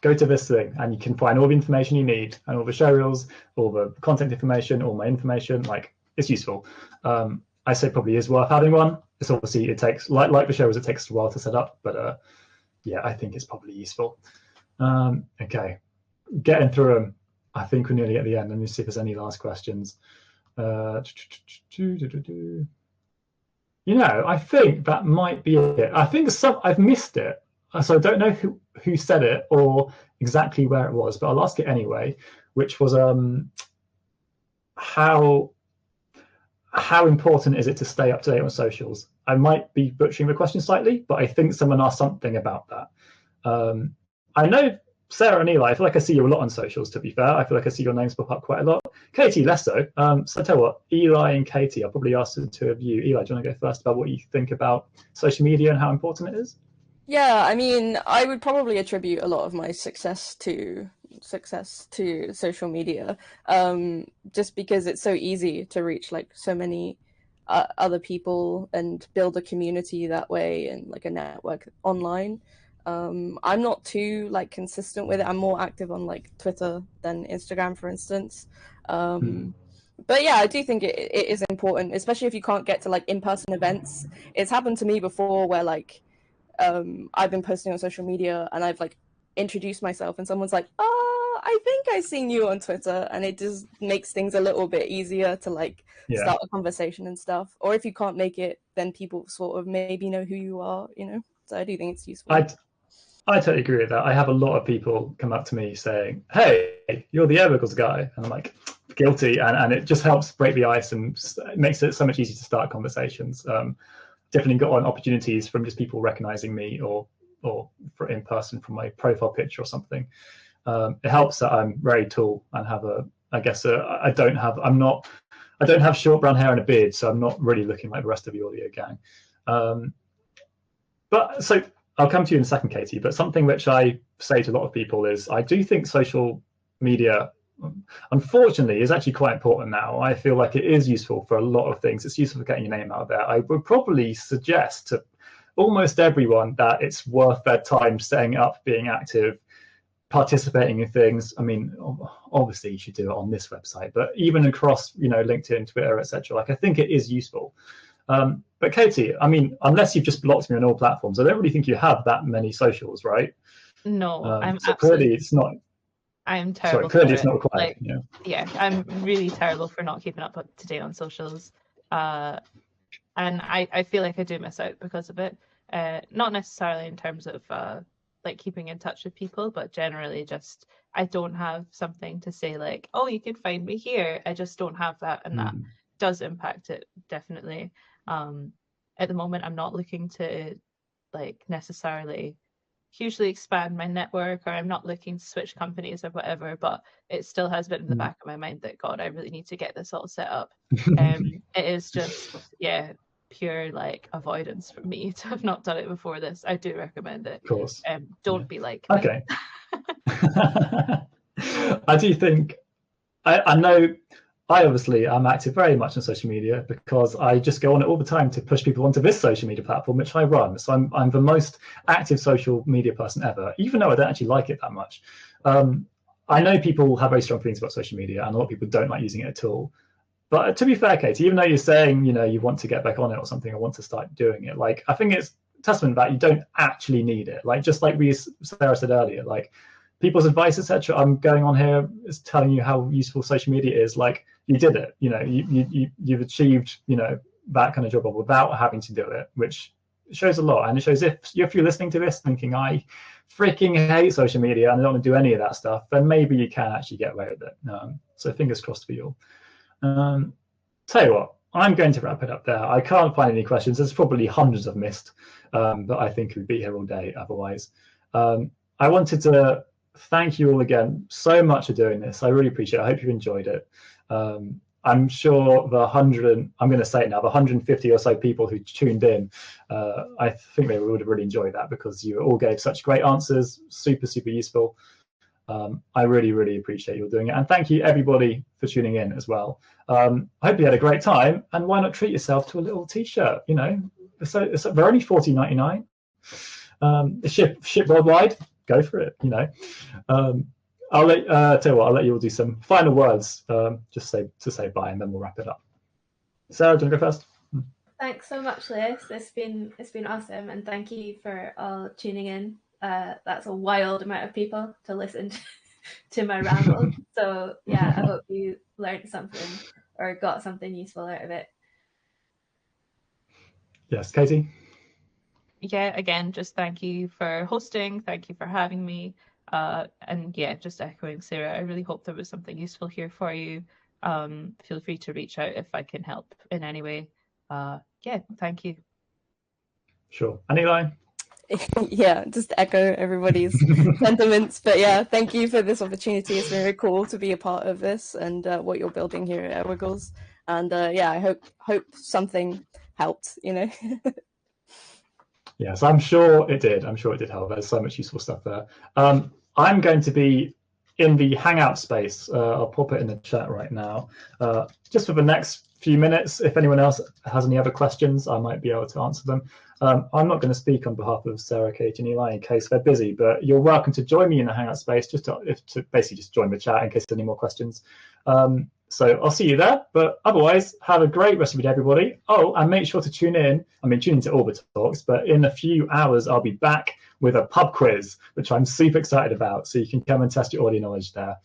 go to this thing, and you can find all the information you need, and all the show reels, all the content information, all my information. Like, it's useful. I say probably is worth having one. It's obviously, it takes, like the show reels, it takes a while to set up, but yeah, I think it's probably useful. Okay, getting through them. I think we're nearly at the end. Let me see if there's any last questions. You know, I think that might be it. I think I've missed it, so I don't know who said it or exactly where it was, but I'll ask it anyway. Which was how important is it to stay up to date on socials? I might be butchering the question slightly, but I think someone asked something about that. I know Sarah and Eli, I feel like I see you a lot on socials, to be fair. I feel like I see your names pop up quite a lot. Katie, less so. So I tell you what, Eli and Katie, I'll probably ask the two of you. Eli, do you want to go first about what you think about social media and how important it is? Yeah, I mean, I would probably attribute a lot of my success to social media, just because it's so easy to reach like so many other people and build a community that way and like a network online. I'm not too like consistent with it. I'm more active on like Twitter than Instagram, for instance. But yeah, I do think it is important, especially if you can't get to like in-person events. It's happened to me before where like I've been posting on social media and I've like introduced myself and someone's like, oh, I think I've seen you on Twitter, and it just makes things a little bit easier to like start a conversation and stuff. Or if you can't make it, then people sort of maybe know who you are, you know. So I do think it's useful. I totally agree with that. I have a lot of people come up to me saying, hey, you're the AirWiggles guy. And I'm like, guilty. And it just helps break the ice and makes it so much easier to start conversations. Definitely got on opportunities from just people recognizing me or in person from my profile picture or something. It helps that I'm very tall and have I don't have short brown hair and a beard, so I'm not really looking like the rest of the audio gang. But so I'll come to you in a second, Katie, but something which I say to a lot of people is I do think social media, unfortunately, is actually quite important now. I feel like it is useful for a lot of things. It's useful for getting your name out there. I would probably suggest to almost everyone that it's worth their time setting up, being active, participating in things. I mean, obviously you should do it on this website, but even across, LinkedIn, Twitter, etc. Like, I think it is useful. But Katie, I mean, unless you've just blocked me on all platforms, I don't really think you have that many socials, right? No, I'm so absolutely. Clearly, it's not. I'm terrible. Sorry, clearly it's not required. Like, yeah, I'm really terrible for not keeping up to date on socials, and I feel like I do miss out because of it. Not necessarily in terms of like keeping in touch with people, but generally just I don't have something to say like, oh, you can find me here. I just don't have that, and that does impact it definitely. At the moment, I'm not looking to like necessarily hugely expand my network, or I'm not looking to switch companies or whatever, but it still has been in the back of my mind that God, I really need to get this all set up. It is just pure like avoidance for me to have not done it before this. I do recommend it. Of course. Don't be like me. Okay. I do think I know I obviously am active very much on social media because I just go on it all the time to push people onto this social media platform which I run. So I'm the most active social media person ever, even though I don't actually like it that much. I know people have very strong feelings about social media and a lot of people don't like using it at all. But to be fair, Katie, even though you're saying, you want to get back on it or something, or want to start doing it, like, I think it's a testament that you don't actually need it. Like, just like Sarah said earlier, like, people's advice, etc. I'm going on here is telling you how useful social media is. Like, you did it. You've achieved, that kind of job without having to do it, which shows a lot. And it shows if you're listening to this thinking, I freaking hate social media and I don't want to do any of that stuff, then maybe you can actually get away with it. So fingers crossed for you all. Tell you what, I'm going to wrap it up there. I can't find any questions. There's probably hundreds I've missed, but I think we'd be here all day otherwise. I wanted to thank you all again so much for doing this. I really appreciate it. I hope you enjoyed it. I'm sure the 150 or so people who tuned in, I think they would have really enjoyed that because you all gave such great answers, super, super useful. I really, really appreciate you doing it. And thank you, everybody, for tuning in as well. I hope you had a great time. And why not treat yourself to a little T-shirt? so they're only $14.99. Ship worldwide. Go for it. You know. I'll tell you what. I'll let you all do some final words. Just to say bye, and then we'll wrap it up. Sarah, do you want to go first? Thanks so much, Lewis. It's been awesome, and thank you for all tuning in. That's a wild amount of people to listen to my ramble. So yeah, I hope you learned something or got something useful out of it. Yes, Katie. Yeah, again, just thank you for hosting. Thank you for having me. And yeah, just echoing Sarah, I really hope there was something useful here for you. Feel free to reach out if I can help in any way. Yeah, thank you. Sure. And Eli? Yeah, just echo everybody's sentiments. But yeah, thank you for this opportunity. It's very cool to be a part of this and what you're building here at AirWiggles. And yeah, I hope something helped, you know. Yes, I'm sure it did. I'm sure it did help. There's so much useful stuff there. I'm going to be in the Hangout space. I'll pop it in the chat right now. Just for the next few minutes, if anyone else has any other questions, I might be able to answer them. I'm not going to speak on behalf of Sarah, Kate, and Eli in case they're busy, but you're welcome to join me in the Hangout space, just to basically just join the chat in case there's any more questions. So I'll see you there, but otherwise, have a great rest of your day, everybody. Oh, and make sure to tune in. I mean, tune into all the talks, but in a few hours, I'll be back with a pub quiz, which I'm super excited about. So you can come and test your audio knowledge there.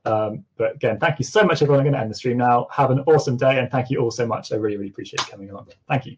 But again, thank you so much, everyone. I'm going to end the stream now. Have an awesome day, and thank you all so much. I really, really appreciate you coming along. Thank you.